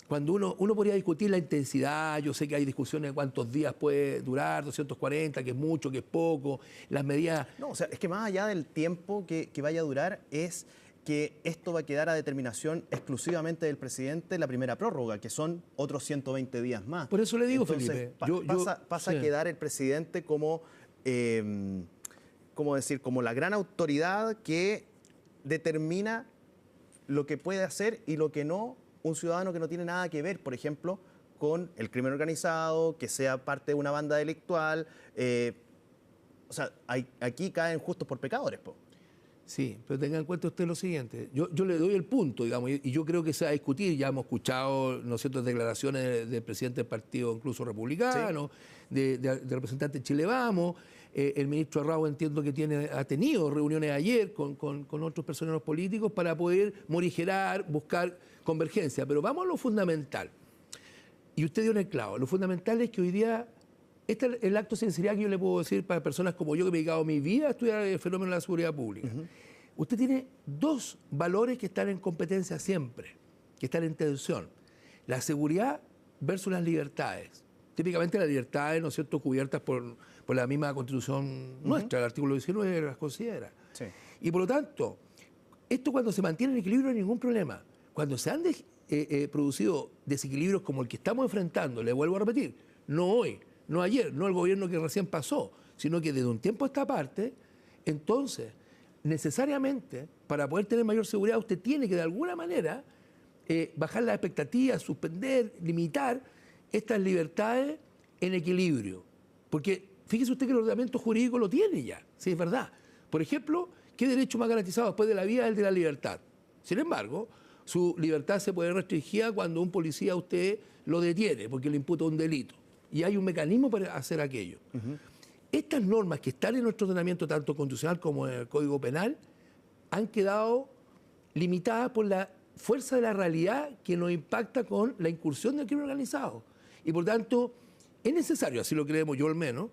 cuando uno podría discutir la intensidad, yo sé que hay discusiones de cuántos días puede durar, 240, que es mucho, que es poco, las medidas... No, o sea, es que más allá del tiempo que vaya a durar, es que esto va a quedar a determinación exclusivamente del presidente la primera prórroga, que son otros 120 días más. Por eso le digo, entonces, Felipe... pasa a quedar el presidente como, ¿cómo decir?, como la gran autoridad que determina lo que puede hacer y lo que no un ciudadano que no tiene nada que ver, por ejemplo, con el crimen organizado, que sea parte de una banda delictual. O sea, aquí caen justos por pecadores, po. Sí, pero tenga en cuenta usted lo siguiente. Yo le doy el punto, digamos, y yo creo que se va a discutir. Ya hemos escuchado, ¿no es cierto?, declaraciones del presidente del partido, incluso republicano, sí, de representante de Chile Vamos. El ministro Arrau entiendo que ha tenido reuniones ayer con otros personeros políticos para poder morigerar, buscar convergencia. Pero vamos a lo fundamental. Y usted dio en el clavo. Lo fundamental es que hoy día, este es el acto de sinceridad que yo le puedo decir para personas como yo, que me he dedicado mi vida a estudiar el fenómeno de la seguridad pública. Usted tiene dos valores que están en competencia siempre, que están en tensión. La seguridad versus las libertades. Típicamente las libertades, ¿no es cierto?, cubiertas por la misma Constitución nuestra, el artículo 19 las considera. Sí. Y por lo tanto, esto cuando se mantiene en equilibrio no hay ningún problema. Cuando se han producido desequilibrios como el que estamos enfrentando, le vuelvo a repetir, no hoy, no ayer, no el gobierno que recién pasó, sino que desde un tiempo a esta parte, entonces, necesariamente, para poder tener mayor seguridad, usted tiene que de alguna manera bajar las expectativas, suspender, limitar estas libertades en equilibrio. Porque fíjese usted que el ordenamiento jurídico lo tiene ya, sí, es verdad. Por ejemplo, ¿qué derecho más garantizado después de la vida es el de la libertad? Sin embargo, su libertad se puede restringir cuando un policía a usted lo detiene porque le imputa un delito. Y hay un mecanismo para hacer aquello. Estas normas que están en nuestro ordenamiento, tanto constitucional como en el Código Penal, han quedado limitadas por la fuerza de la realidad que nos impacta con la incursión del crimen organizado. Y por tanto, es necesario, así lo creemos yo al menos,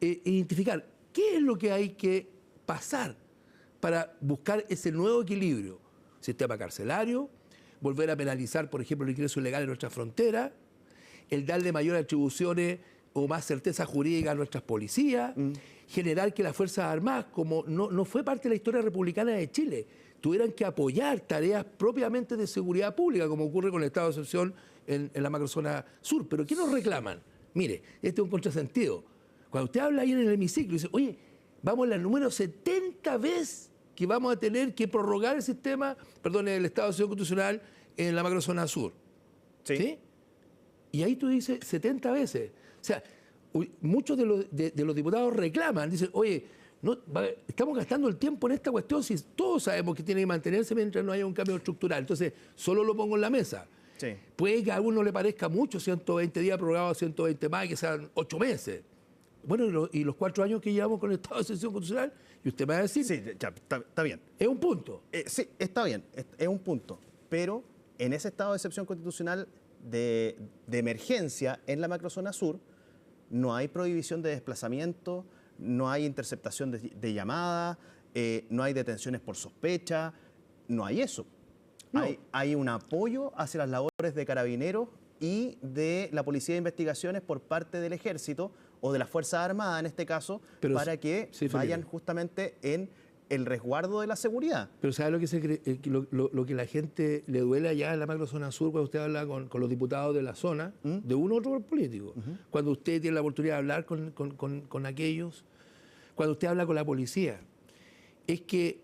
identificar qué es lo que hay que pasar para buscar ese nuevo equilibrio. Sistema carcelario, volver a penalizar, por ejemplo, el ingreso ilegal en nuestra frontera, el darle mayores atribuciones o más certeza jurídica a nuestras policías, generar que las Fuerzas Armadas, como no fue parte de la historia republicana de Chile, tuvieran que apoyar tareas propiamente de seguridad pública, como ocurre con el estado de excepción en la macrozona sur. ¿Pero qué nos reclaman? Mire, este es un contrasentido. Cuando usted habla ahí en el hemiciclo y dice, oye, vamos a la número 70 vez que vamos a tener que prorrogar el sistema, el estado de excepción constitucional en la macrozona sur. ¿Sí? Y ahí tú dices 70 veces. O sea, muchos de los diputados reclaman, dicen, oye, estamos gastando el tiempo en esta cuestión si todos sabemos que tiene que mantenerse mientras no haya un cambio estructural. Entonces, solo lo pongo en la mesa. Sí. Puede que a uno le parezca mucho, 120 días prorrogados, 120 más, que sean 8 meses. Bueno, y los 4 años que llevamos con el estado de excepción constitucional, y usted me va a decir... Sí, ya, está bien. Es un punto. Sí, está bien, es un punto. Pero en ese estado de excepción constitucional de emergencia en la macrozona sur, no hay prohibición de desplazamiento, no hay interceptación de llamadas, no hay detenciones por sospecha, no hay eso. No. Hay un apoyo hacia las labores de carabineros y de la Policía de Investigaciones por parte del Ejército o de las Fuerzas Armadas, en este caso, para que vayan justamente en el resguardo de la seguridad. Pero ¿sabe lo que la gente le duele allá en la macrozona sur cuando usted habla con los diputados de la zona, de uno u otro político? Cuando usted tiene la oportunidad de hablar con aquellos, cuando usted habla con la policía, es que,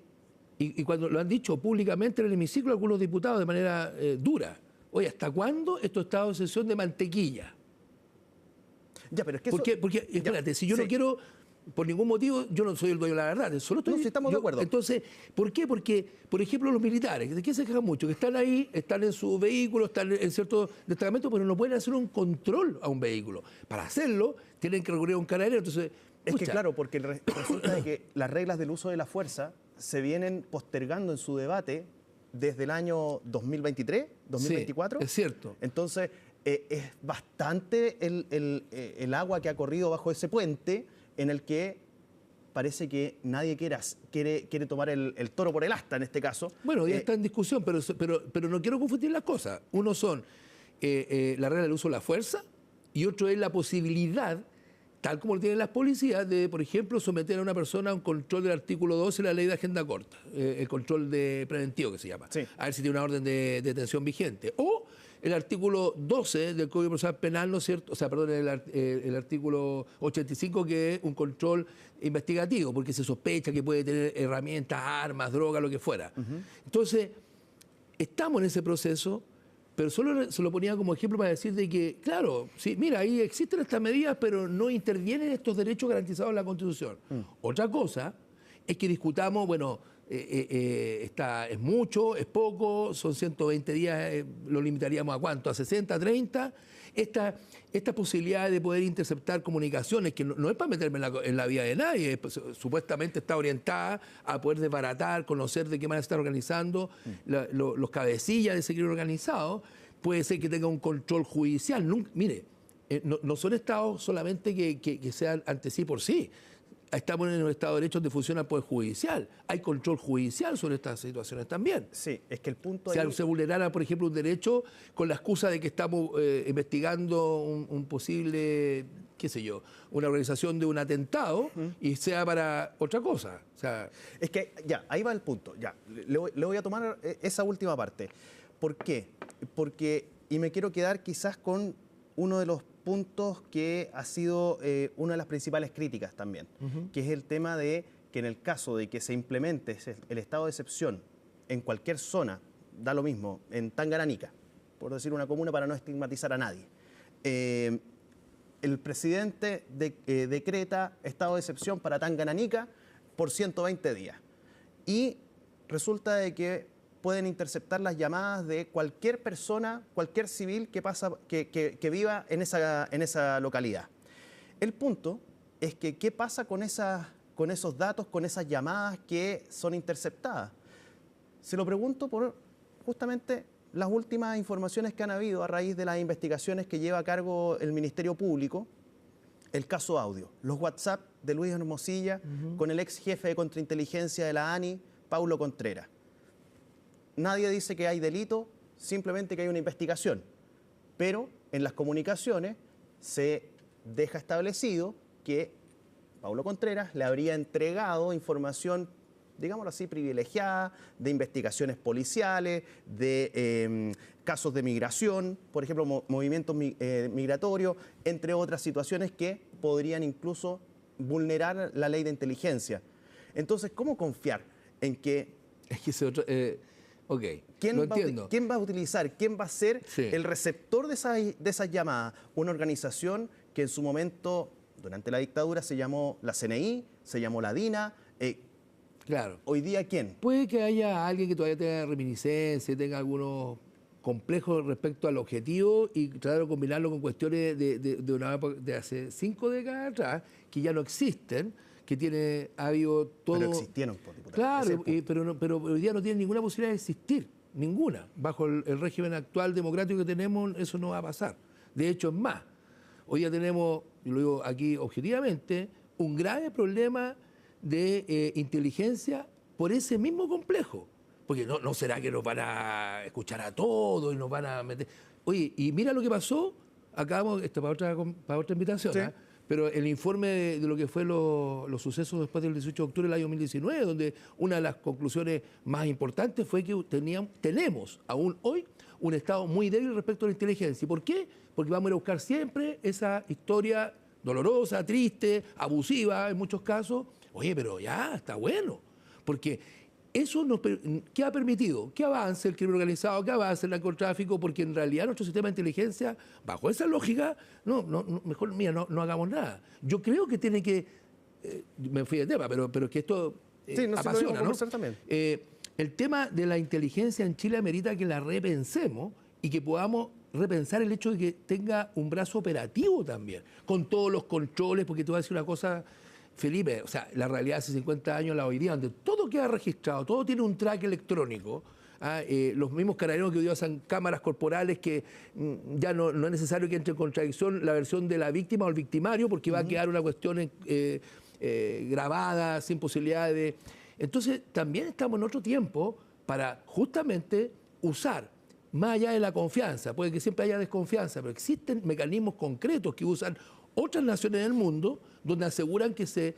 y cuando lo han dicho públicamente en el hemiciclo algunos diputados de manera dura, oye, ¿hasta cuándo estos estados de excepción de mantequilla? Ya, pero es que porque espérate, si yo no quiero... Por ningún motivo, yo no soy el dueño de la verdad. Solo estoy, si estamos de acuerdo. Entonces, ¿por qué? Porque, por ejemplo, los militares, ¿de qué se quejan mucho? Que están ahí, están en su vehículo, están en ciertos destacamentos, pero no pueden hacer un control a un vehículo. Para hacerlo, tienen que recurrir a un carabinero. Entonces, es que claro, porque resulta de que las reglas del uso de la fuerza se vienen postergando en su debate desde el año 2023, 2024. Sí, es cierto. Entonces, es bastante el agua que ha corrido bajo ese puente, en el que parece que nadie quiere tomar el toro por el asta en este caso. Bueno, ya está en discusión, pero no quiero confundir las cosas. Uno son la regla del uso de la fuerza y otro es la posibilidad, tal como lo tienen las policías, de, por ejemplo, someter a una persona a un control del artículo 12 de la ley de agenda corta, el control preventivo que se llama, a ver si tiene una orden de detención vigente. O el artículo 12 del Código Procesal Penal, ¿no es cierto? O sea, perdón, el artículo 85, que es un control investigativo, porque se sospecha que puede tener herramientas, armas, drogas, lo que fuera. Entonces, estamos en ese proceso, pero solo se lo ponía como ejemplo para decir de que, claro, sí, mira, ahí existen estas medidas, pero no intervienen estos derechos garantizados en la Constitución. Otra cosa es que discutamos, bueno, es mucho, es poco, son 120 días, lo limitaríamos a ¿cuánto? ¿A 60, 30? Esta posibilidad de poder interceptar comunicaciones, que no es para meterme en la vida de nadie, supuestamente está orientada a poder desbaratar, conocer de qué manera se está organizando los cabecillas de ese crimen organizado. Puede ser que tenga un control judicial. Mire, no son estados solamente que sean ante sí por sí. Estamos en un Estado de Derecho donde funciona el Poder Judicial. Hay control judicial sobre estas situaciones también. Sí, es que el punto ahí... se vulnerara, por ejemplo, un derecho con la excusa de que estamos investigando un posible, qué sé yo, una organización de un atentado y sea para otra cosa. O sea, es que, ya, ahí va el punto. Ya, le voy a tomar esa última parte. ¿Por qué? Porque, y me quiero quedar quizás con uno de los puntos que ha sido una de las principales críticas también, que es el tema de que en el caso de que se implemente el estado de excepción en cualquier zona, da lo mismo, en Tanganyika, por decir una comuna para no estigmatizar a nadie, el presidente decreta estado de excepción para Tanganyika por 120 días y resulta de que pueden interceptar las llamadas de cualquier persona, cualquier civil que viva en esa localidad. El punto es que, ¿qué pasa con esos datos, con esas llamadas que son interceptadas? Se lo pregunto por justamente las últimas informaciones que han habido a raíz de las investigaciones que lleva a cargo el Ministerio Público, el caso Audio, los WhatsApp de Luis Hermosilla con el ex jefe de contrainteligencia de la ANI, Paulo Contreras. Nadie dice que hay delito, simplemente que hay una investigación. Pero en las comunicaciones se deja establecido que Paulo Contreras le habría entregado información, digámoslo así, privilegiada, de investigaciones policiales, de casos de migración, por ejemplo, movimientos migratorios, entre otras situaciones que podrían incluso vulnerar la ley de inteligencia. Entonces, ¿cómo confiar en que... Es que ese otro... Okay, ¿Quién va a utilizar, quién va a ser el receptor de esas llamadas? Una organización que en su momento, durante la dictadura, se llamó la CNI, se llamó la DINA. Claro. ¿Hoy día quién? Puede que haya alguien que todavía tenga reminiscencia, tenga algunos complejos respecto al objetivo y tratar de combinarlo con cuestiones de una época de hace 5 décadas atrás, que ya no existen, que ha habido todo... Pero existieron, por diputado. Claro, pero hoy día no tienen ninguna posibilidad de existir, ninguna. Bajo el régimen actual democrático que tenemos, eso no va a pasar. De hecho, es más. Hoy día tenemos, y lo digo aquí objetivamente, un grave problema de inteligencia por ese mismo complejo. Porque no será que nos van a escuchar a todos y nos van a meter... Oye, y mira lo que pasó, acabamos, esto para otra invitación, ¿eh? Pero el informe de lo que fue los sucesos después del 18 de octubre del año 2019, donde una de las conclusiones más importantes fue que tenemos aún hoy un Estado muy débil respecto a la inteligencia. ¿Y por qué? Porque vamos a ir a buscar siempre esa historia dolorosa, triste, abusiva en muchos casos. Oye, pero ya, está bueno. Porque eso ¿qué ha permitido? Que avance el crimen organizado, que avance el narcotráfico, porque en realidad nuestro sistema de inteligencia, bajo esa lógica, mejor mira, no hagamos nada. Yo creo que tiene que, me fui de tema, pero que esto apasiona, ¿no? También. El tema de la inteligencia en Chile amerita que la repensemos y que podamos repensar el hecho de que tenga un brazo operativo también, con todos los controles, porque te voy a decir una cosa, Felipe, o sea, la realidad hace 50 años, la hoy día, donde todo queda registrado, todo tiene un track electrónico. Los mismos carabineros que hoy día usan cámaras corporales que ya no es necesario que entre en contradicción la versión de la víctima o el victimario, porque va a quedar una cuestión grabada, sin posibilidad de... Entonces, también estamos en otro tiempo para justamente usar, más allá de la confianza, puede que siempre haya desconfianza, pero existen mecanismos concretos que usan otras naciones del mundo donde aseguran que se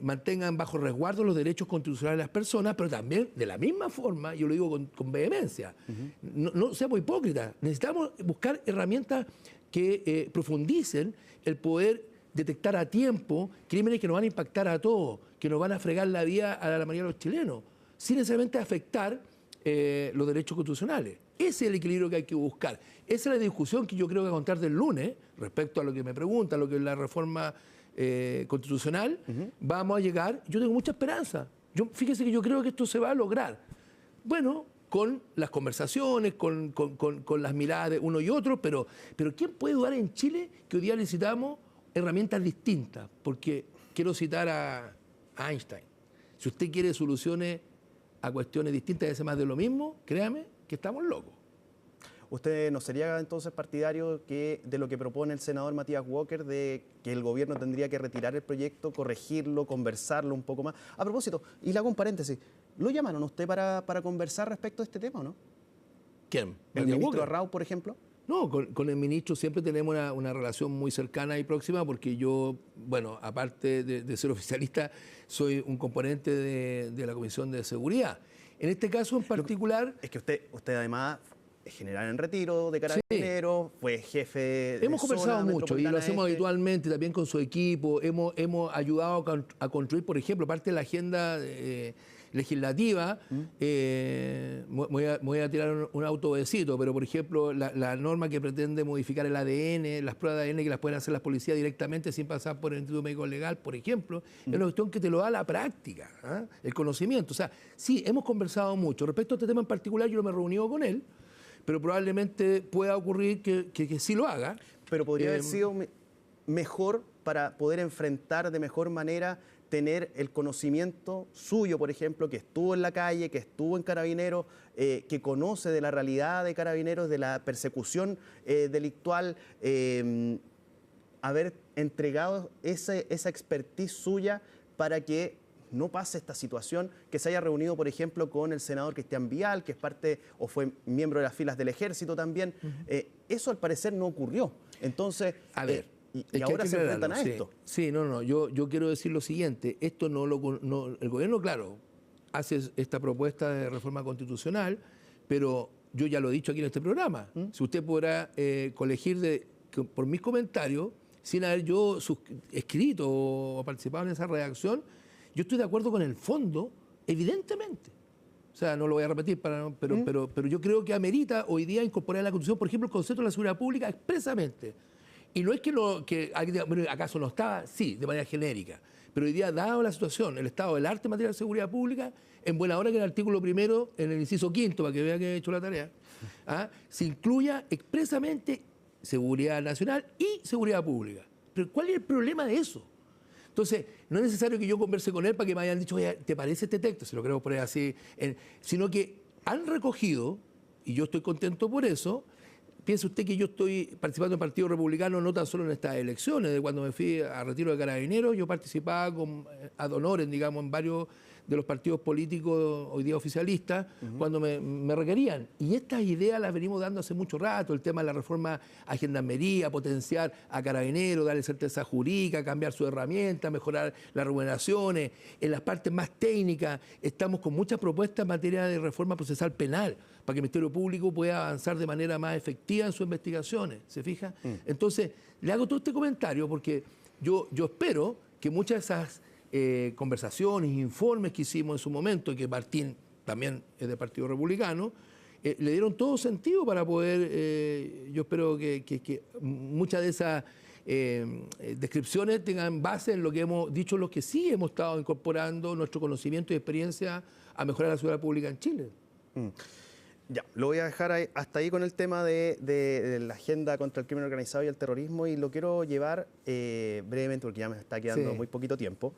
mantengan bajo resguardo los derechos constitucionales de las personas, pero también de la misma forma, yo lo digo con vehemencia, no seamos hipócritas, necesitamos buscar herramientas que profundicen el poder detectar a tiempo crímenes que nos van a impactar a todos, que nos van a fregar la vida a la mayoría de los chilenos, sin necesariamente afectar los derechos constitucionales. Ese es el equilibrio que hay que buscar. Esa es la discusión que yo creo que a contar del lunes, respecto a lo que me pregunta, lo que es la reforma constitucional, vamos a llegar. Yo tengo mucha esperanza. Fíjese que yo creo que esto se va a lograr. Bueno, con las conversaciones, con las miradas de uno y otro, pero ¿quién puede dudar en Chile que hoy día necesitamos herramientas distintas? Porque quiero citar a Einstein. Si usted quiere soluciones a cuestiones distintas y hace más de lo mismo, créame que estamos locos. ¿Usted no sería entonces partidario de lo que propone el senador Matías Walker, de que el gobierno tendría que retirar el proyecto, corregirlo, conversarlo un poco más? A propósito, y le hago un paréntesis, ¿lo llamaron a usted para conversar respecto a este tema o no? ¿Quién? ¿El ministro Arrau, por ejemplo? No, con el ministro siempre tenemos una relación muy cercana y próxima, porque yo, bueno, aparte de ser oficialista, soy un componente de la Comisión de Seguridad. En este caso en particular... Es que usted además es general en retiro de Carabineros, sí, fue jefe de Hemos conversado mucho y lo hacemos habitualmente también con su equipo. Hemos ayudado a construir, por ejemplo, parte de la agenda legislativa. Voy a tirar un autobesito, pero por ejemplo, la norma que pretende modificar el ADN, las pruebas de ADN que las pueden hacer las policías directamente sin pasar por el Instituto Médico Legal, por ejemplo, es una cuestión que te lo da la práctica, el conocimiento. O sea, sí, hemos conversado mucho. Respecto a este tema en particular, yo no me he reunido con él, pero probablemente pueda ocurrir que sí lo haga. Pero podría haber sido mejor para poder enfrentar de mejor manera, tener el conocimiento suyo, por ejemplo, que estuvo en la calle, que estuvo en Carabineros, que conoce de la realidad de Carabineros, de la persecución delictual, haber entregado esa expertise suya para que no pase esta situación, que se haya reunido, por ejemplo, con el senador Cristian Vial, que es parte o fue miembro de las filas del Ejército también. Eso al parecer no ocurrió. Entonces, a ver, y ahora se enfrentan a esto. Sí, yo quiero decir lo siguiente, esto el gobierno, claro, hace esta propuesta de reforma constitucional, pero yo ya lo he dicho aquí en este programa. Si usted podrá colegir por mis comentarios, sin haber yo escrito o participado en esa redacción, yo estoy de acuerdo con el fondo, evidentemente. O sea, no lo voy a repetir, pero yo creo que amerita hoy día incorporar en la Constitución, por ejemplo, el concepto de la seguridad pública expresamente. Y no es que ¿acaso no estaba? Sí, de manera genérica. Pero hoy día, dado la situación, el estado del arte en materia de seguridad pública, en buena hora que en el artículo 1, en el inciso 5, para que vea que he hecho la tarea, se incluya expresamente seguridad nacional y seguridad pública. Pero ¿cuál es el problema de eso? Entonces, no es necesario que yo converse con él para que me hayan dicho, oye, ¿te parece este texto? Si lo queremos poner así, sino que han recogido, y yo estoy contento por eso. Piense usted que yo estoy participando en el Partido Republicano no tan solo en estas elecciones, de cuando me fui a retiro de Carabineros, yo participaba ad honorem, digamos, en varios de los partidos políticos hoy día oficialistas, cuando me requerían. Y estas ideas las venimos dando hace mucho rato, el tema de la reforma a Gendarmería, potenciar a Carabineros, darle certeza jurídica, cambiar su herramienta, mejorar las remuneraciones. En las partes más técnicas estamos con muchas propuestas en materia de reforma procesal penal, para que el Ministerio Público pueda avanzar de manera más efectiva en sus investigaciones, ¿se fija? Entonces, le hago todo este comentario porque yo espero que muchas de esas conversaciones, informes que hicimos en su momento, que Martín también es del Partido Republicano, le dieron todo sentido para poder, yo espero que muchas de esas descripciones tengan base en lo que hemos dicho, los que sí hemos estado incorporando nuestro conocimiento y experiencia a mejorar la seguridad pública en Chile. Ya, lo voy a dejar hasta ahí con el tema de la agenda contra el crimen organizado y el terrorismo, y lo quiero llevar brevemente, porque ya me está quedando muy poquito tiempo,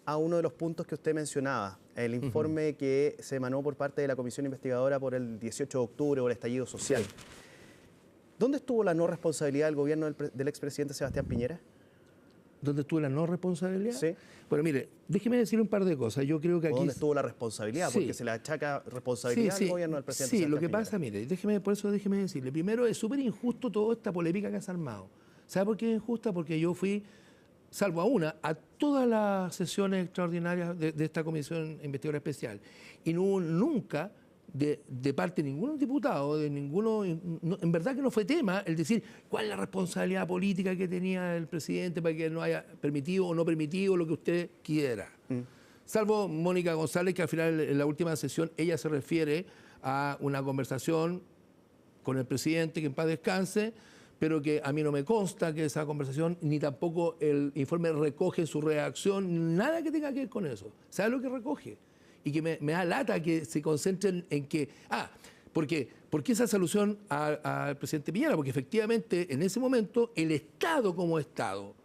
a uno de los puntos que usted mencionaba, el informe que se emanó por parte de la Comisión Investigadora por el 18 de octubre o el estallido social. ¿Dónde estuvo la no responsabilidad del gobierno del expresidente Sebastián Piñera? ¿Dónde estuvo la no responsabilidad? Sí. Bueno, mire, déjeme decir un par de cosas. Yo creo que aquí... ¿Dónde estuvo la responsabilidad? Sí. Porque se le achaca responsabilidad al gobierno del presidente. Sí, lo que pasa, mire, por eso déjeme decirle. Primero, es súper injusto toda esta polémica que se ha armado. ¿Sabe por qué es injusta? Porque yo fui, salvo a todas las sesiones extraordinarias de esta comisión investigadora especial. Y no hubo nunca, de parte de ningún diputado, de ninguno, en verdad que no fue tema el decir cuál es la responsabilidad política que tenía el presidente para que no haya permitido o no permitido lo que usted quiera. Salvo Mónica González, que al final en la última sesión ella se refiere a una conversación con el presidente, que en paz descanse, pero que a mí no me consta que esa conversación, ni tampoco el informe recoge su reacción, nada que tenga que ver con eso. ¿Sabe lo que recoge? Y que me da lata que se concentren en que... ¿por qué esa alusión al presidente Piñera? Porque efectivamente en ese momento el Estado como Estado,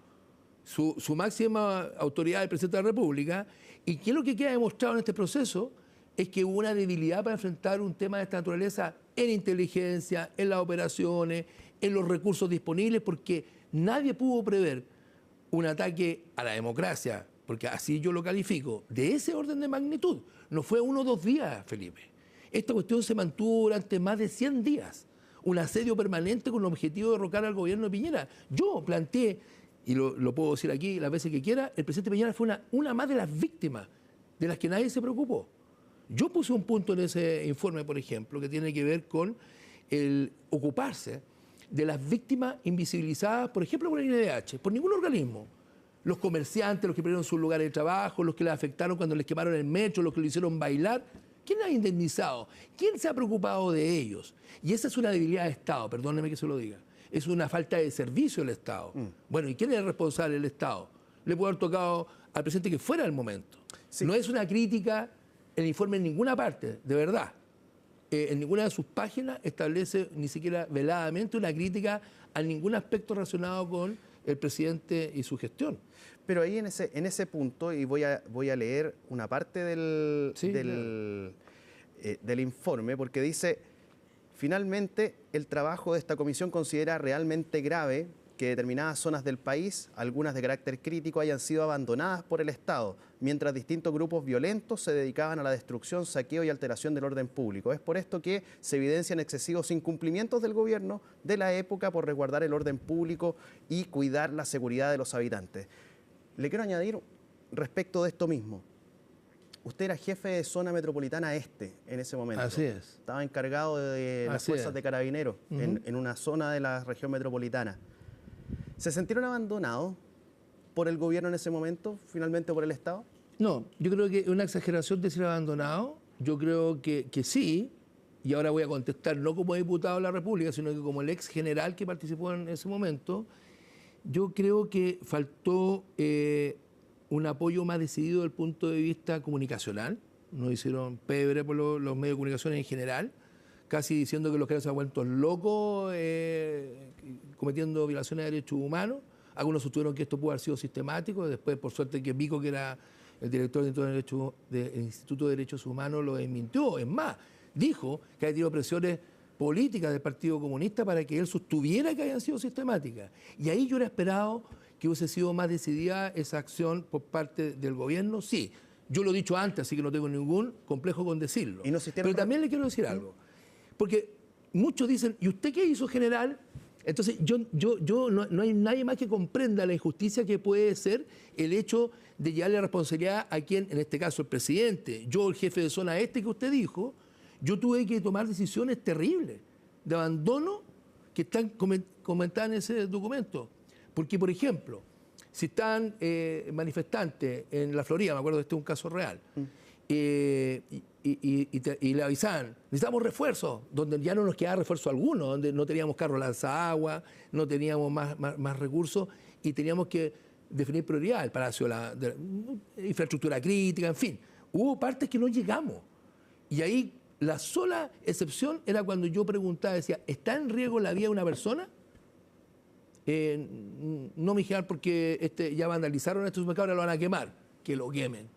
su máxima autoridad, el presidente de la República, y que lo que queda demostrado en este proceso es que hubo una debilidad para enfrentar un tema de esta naturaleza en inteligencia, en las operaciones, en los recursos disponibles, porque nadie pudo prever un ataque a la democracia, porque así yo lo califico, de ese orden de magnitud. No fue 1 o 2 días, Felipe. Esta cuestión se mantuvo durante más de 100 días. Un asedio permanente con el objetivo de derrocar al gobierno de Piñera. Yo planteé, y lo puedo decir aquí las veces que quiera, el presidente Piñera fue una más de las víctimas de las que nadie se preocupó. Yo puse un punto en ese informe, por ejemplo, que tiene que ver con el ocuparse de las víctimas invisibilizadas, por ejemplo, por el INDH, por ningún organismo. Los comerciantes, los que perdieron sus lugares de trabajo, los que les afectaron cuando les quemaron el metro, los que lo hicieron bailar. ¿Quién ha indemnizado? ¿Quién se ha preocupado de ellos? Y esa es una debilidad de Estado, perdóneme que se lo diga. Es una falta de servicio del Estado. Bueno, ¿y quién es el responsable del Estado? Le puede haber tocado al presidente que fuera el momento. Sí. No es una crítica el informe en ninguna parte, de verdad. En ninguna de sus páginas establece ni siquiera veladamente una crítica a ningún aspecto relacionado con el presidente y su gestión. Pero ahí en ese punto, y voy a leer una parte del informe, porque dice, finalmente el trabajo de esta comisión considera realmente grave que determinadas zonas del país, algunas de carácter crítico, hayan sido abandonadas por el Estado, mientras distintos grupos violentos se dedicaban a la destrucción, saqueo y alteración del orden público. Es por esto que se evidencian excesivos incumplimientos del gobierno de la época por resguardar el orden público y cuidar la seguridad de los habitantes. Le quiero añadir respecto de esto mismo. Usted era jefe de zona metropolitana este en ese momento. Así es. Estaba encargado de las fuerzas de carabineros en una zona de la región metropolitana. ¿Se sintieron abandonados por el gobierno en ese momento, finalmente por el Estado? No, yo creo que es una exageración decir abandonado. Yo creo que sí, y ahora voy a contestar no como diputado de la República, sino que como el ex general que participó en ese momento. Yo creo que faltó un apoyo más decidido desde el punto de vista comunicacional. Nos hicieron pebre por los medios de comunicación en general, casi diciendo que los que se han vuelto locos cometiendo violaciones de derechos humanos. Algunos sostuvieron que esto pudo haber sido sistemático. Después, por suerte, que Vico, que era el director del Instituto de Derechos Humanos, lo desmintió. Es más, dijo que había tenido presiones políticas del Partido Comunista para que él sostuviera que habían sido sistemáticas. Y ahí yo hubiera esperado que hubiese sido más decidida esa acción por parte del gobierno. Sí, yo lo he dicho antes, así que no tengo ningún complejo con decirlo. Pero también le quiero decir algo. Porque muchos dicen, ¿y usted qué hizo, general? Entonces, no hay nadie más que comprenda la injusticia que puede ser el hecho de llevarle la responsabilidad a quien, en este caso el presidente, yo el jefe de zona este que usted dijo, yo tuve que tomar decisiones terribles de abandono que están comentadas en ese documento. Porque, por ejemplo, si están manifestantes en la Florida, me acuerdo que este es un caso real, y le avisaban, necesitamos refuerzos, donde ya no nos quedaba refuerzo alguno, donde no teníamos carro lanzagua, no teníamos más recursos y teníamos que definir prioridad, el Palacio de la infraestructura crítica, en fin. Hubo partes que no llegamos. Y ahí la sola excepción era cuando yo preguntaba, decía, ¿está en riesgo la vida de una persona? No me dijeron porque ya vandalizaron este supermercado, ahora lo van a quemar. Que lo quemen.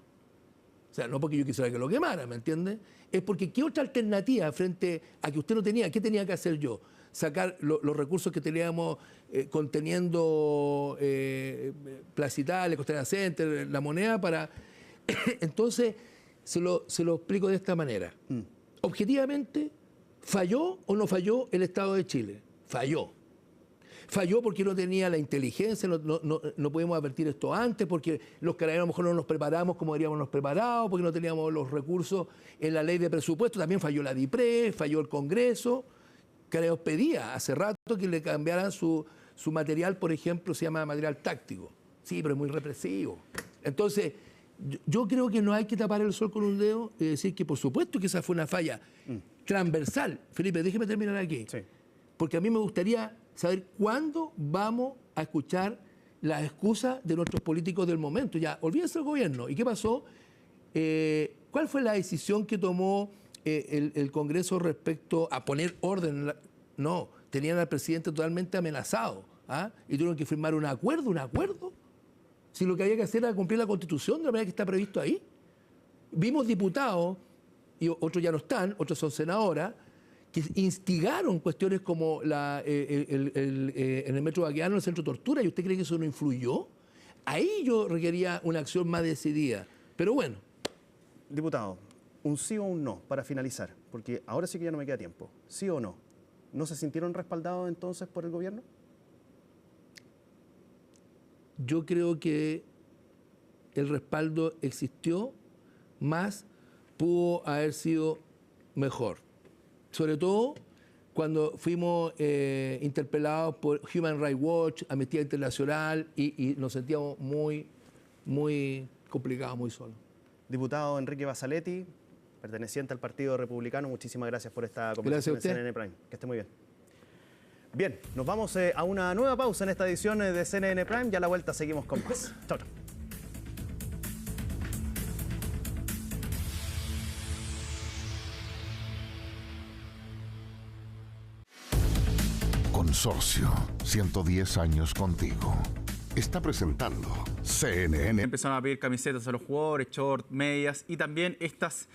O sea, no porque yo quisiera que lo quemara, ¿me entiende? Es porque ¿qué otra alternativa frente a que usted no tenía? ¿Qué tenía que hacer yo? sacar los recursos que teníamos conteniendo Plaza Italia, Costanera Center, la moneda para... Entonces, se lo explico de esta manera. Objetivamente, ¿falló o no falló el Estado de Chile? Falló. Falló porque no tenía la inteligencia, no podíamos advertir esto antes, porque los carabineros a lo mejor no nos preparamos como deberíamos nos preparado, porque no teníamos los recursos en la ley de presupuesto. También falló la DIPRE, falló el Congreso. Carabineros pedía hace rato que le cambiaran su material, por ejemplo, se llama material táctico. Sí, pero es muy represivo. Entonces, yo creo que no hay que tapar el sol con un dedo y decir que por supuesto que esa fue una falla transversal. Felipe, déjeme terminar aquí. Sí. Porque a mí me gustaría saber cuándo vamos a escuchar las excusas de nuestros políticos del momento. Ya, olvídense del gobierno. ¿Y qué pasó? ¿Cuál fue la decisión que tomó el Congreso respecto a poner orden? No, tenían al presidente totalmente amenazado. Y tuvieron que firmar un acuerdo. Si lo que había que hacer era cumplir la Constitución de la manera que está previsto ahí. Vimos diputados, y otros ya no están, otros son senadoras, que instigaron cuestiones como en el Metro Baqueano, el centro de tortura, ¿y usted cree que eso no influyó? Ahí yo requería una acción más decidida. Pero bueno. Diputado, un sí o un no para finalizar, porque ahora sí que ya no me queda tiempo. ¿Sí o no? ¿No se sintieron respaldados entonces por el gobierno? Yo creo que el respaldo existió, más pudo haber sido mejor. Sobre todo cuando fuimos interpelados por Human Rights Watch, Amnistía Internacional, y nos sentíamos muy complicados, muy solos. Diputado Enrique Basaletti, perteneciente al Partido Republicano, muchísimas gracias por esta conversación en CNN Prime. Que esté muy bien. Bien, nos vamos a una nueva pausa en esta edición de CNN Prime. Ya a la vuelta seguimos con más. Chau, chau. Consorcio, 110 años contigo. Está presentando CNN. Empezaron a pedir camisetas a los jugadores, shorts, medias y también estas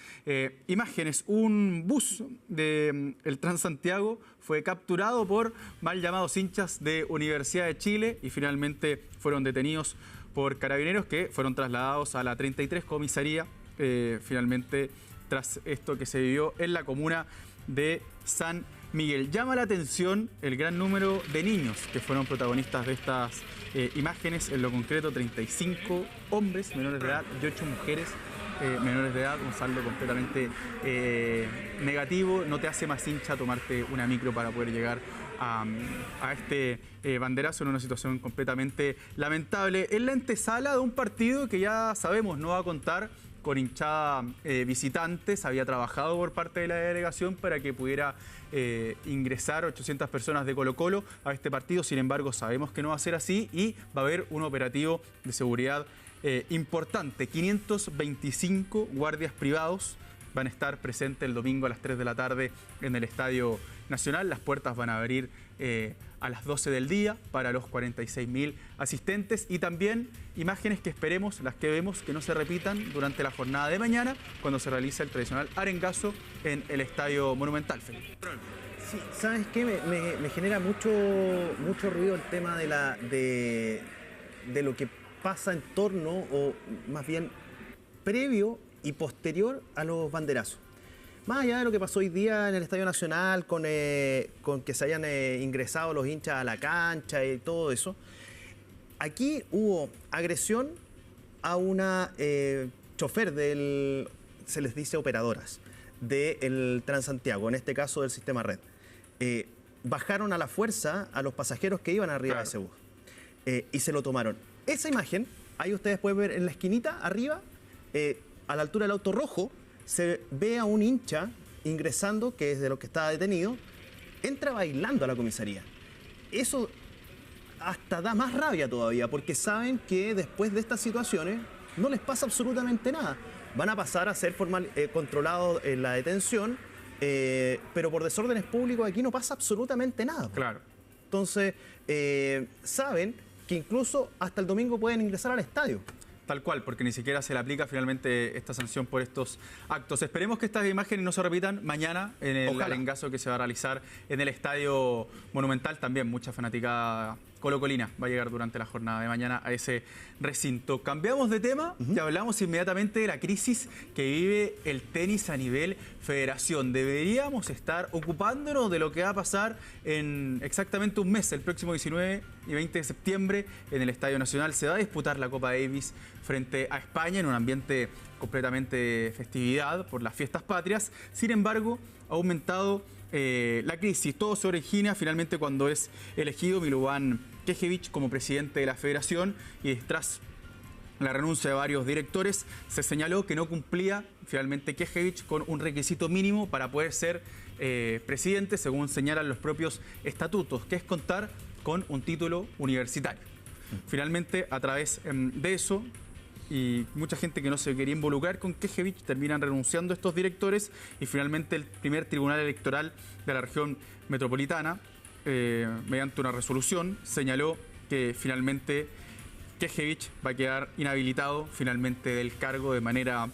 imágenes. Un bus del Transantiago fue capturado por mal llamados hinchas de Universidad de Chile y finalmente fueron detenidos por carabineros que fueron trasladados a la 33 comisaría finalmente tras esto que se vivió en la comuna de San Miguel. Llama la atención el gran número de niños que fueron protagonistas de estas imágenes, en lo concreto 35 hombres menores de edad y 8 mujeres menores de edad, un saldo completamente negativo. No te hace más hincha tomarte una micro para poder llegar a este banderazo en una situación completamente lamentable. En la antesala de un partido que ya sabemos no va a contar con hinchada visitante. Se había trabajado por parte de la delegación para que pudiera ingresar 800 personas de Colo-Colo a este partido. Sin embargo, sabemos que no va a ser así y va a haber un operativo de seguridad importante. 525 guardias privados van a estar presentes el domingo a las 3 de la tarde en el Estadio Nacional. Las puertas van a abrir a las 12 del día para los 46.000 asistentes y también imágenes que esperemos, las que vemos, que no se repitan durante la jornada de mañana cuando se realiza el tradicional arengazo en el Estadio Monumental, Felipe. Sí, ¿sabes qué? Me genera mucho ruido el tema de lo que pasa en torno, o más bien previo y posterior a los banderazos. Más allá de lo que pasó hoy día en el Estadio Nacional con que se hayan ingresado los hinchas a la cancha y todo eso, aquí hubo agresión a una chofer se les dice operadoras, del Transantiago, en este caso del sistema Red. Bajaron a la fuerza a los pasajeros que iban arriba de ese bus y se lo tomaron. Esa imagen, ahí ustedes pueden ver en la esquinita arriba, a la altura del auto rojo, se ve a un hincha ingresando, que es de los que estaba detenido, entra bailando a la comisaría. Eso hasta da más rabia todavía, porque saben que después de estas situaciones no les pasa absolutamente nada. Van a pasar a ser controlados en la detención, pero por desórdenes públicos aquí no pasa absolutamente nada. Claro. Entonces, saben que incluso hasta el domingo pueden ingresar al estadio. Tal cual, porque ni siquiera se le aplica finalmente esta sanción por estos actos. Esperemos que estas imágenes no se repitan mañana en el arengazo que se va a realizar en el Estadio Monumental. También mucha fanaticada colocolina va a llegar durante la jornada de mañana a ese recinto. Cambiamos de tema y hablamos inmediatamente de la crisis que vive el tenis a nivel federación. Deberíamos estar ocupándonos de lo que va a pasar en exactamente un mes, el próximo 19 y 20 de septiembre, en el Estadio Nacional. Se va a disputar la Copa Davis frente a España en un ambiente completamente de festividad por las fiestas patrias. Sin embargo, ha aumentado la crisis. Todo se origina finalmente cuando es elegido Milovan Knežević como presidente de la federación, y tras la renuncia de varios directores se señaló que no cumplía finalmente Knežević con un requisito mínimo para poder ser presidente, según señalan los propios estatutos, que es contar con un título universitario. Finalmente, a través de eso, y mucha gente que no se quería involucrar con Knežević, terminan renunciando estos directores, y finalmente el primer tribunal electoral de la región metropolitana, mediante una resolución, señaló que finalmente Knežević va a quedar inhabilitado finalmente del cargo de manera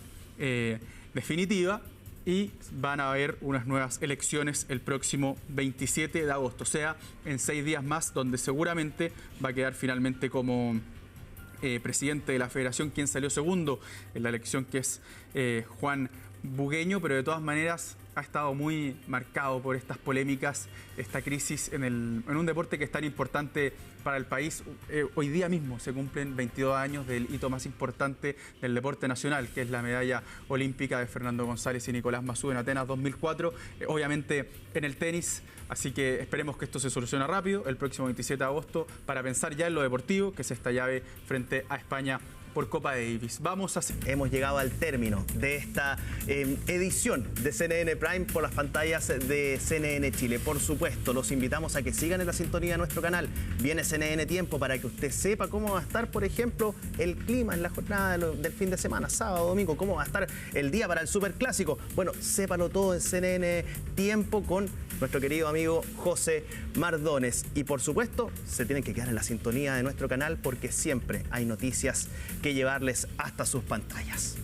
definitiva, y van a haber unas nuevas elecciones el próximo 27 de agosto, o sea, en 6 días más, donde seguramente va a quedar finalmente como presidente de la federación quien salió segundo en la elección, que es Juan Bugueño, pero de todas maneras ha estado muy marcado por estas polémicas, esta crisis en un deporte que es tan importante para el país. Hoy día mismo se cumplen 22 años del hito más importante del deporte nacional, que es la medalla olímpica de Fernando González y Nicolás Massú en Atenas 2004, obviamente en el tenis. Así que esperemos que esto se solucione rápido el próximo 27 de agosto para pensar ya en lo deportivo, que es esta llave frente a España por Copa Davis. Hemos llegado al término de esta edición de CNN Prime por las pantallas de CNN Chile. Por supuesto, los invitamos a que sigan en la sintonía de nuestro canal. Viene CNN Tiempo para que usted sepa cómo va a estar, por ejemplo, el clima en la jornada del fin de semana, sábado, domingo, cómo va a estar el día para el Superclásico. Bueno, sépalo todo en CNN Tiempo con nuestro querido amigo José Mardones. Y por supuesto, se tienen que quedar en la sintonía de nuestro canal porque siempre hay noticias que llevarles hasta sus pantallas.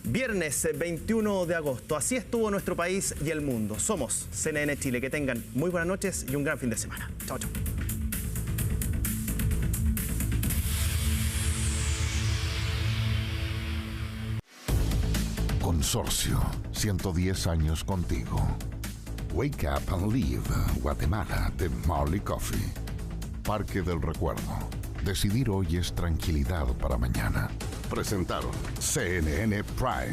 Viernes 21 de agosto. Así estuvo nuestro país y el mundo. Somos CNN Chile. Que tengan muy buenas noches y un gran fin de semana. Chao, chao. Consorcio, 110 años contigo. Wake Up and Live, Guatemala, de Marley Coffee. Parque del Recuerdo. Decidir hoy es tranquilidad para mañana. Presentaron CNN Prime.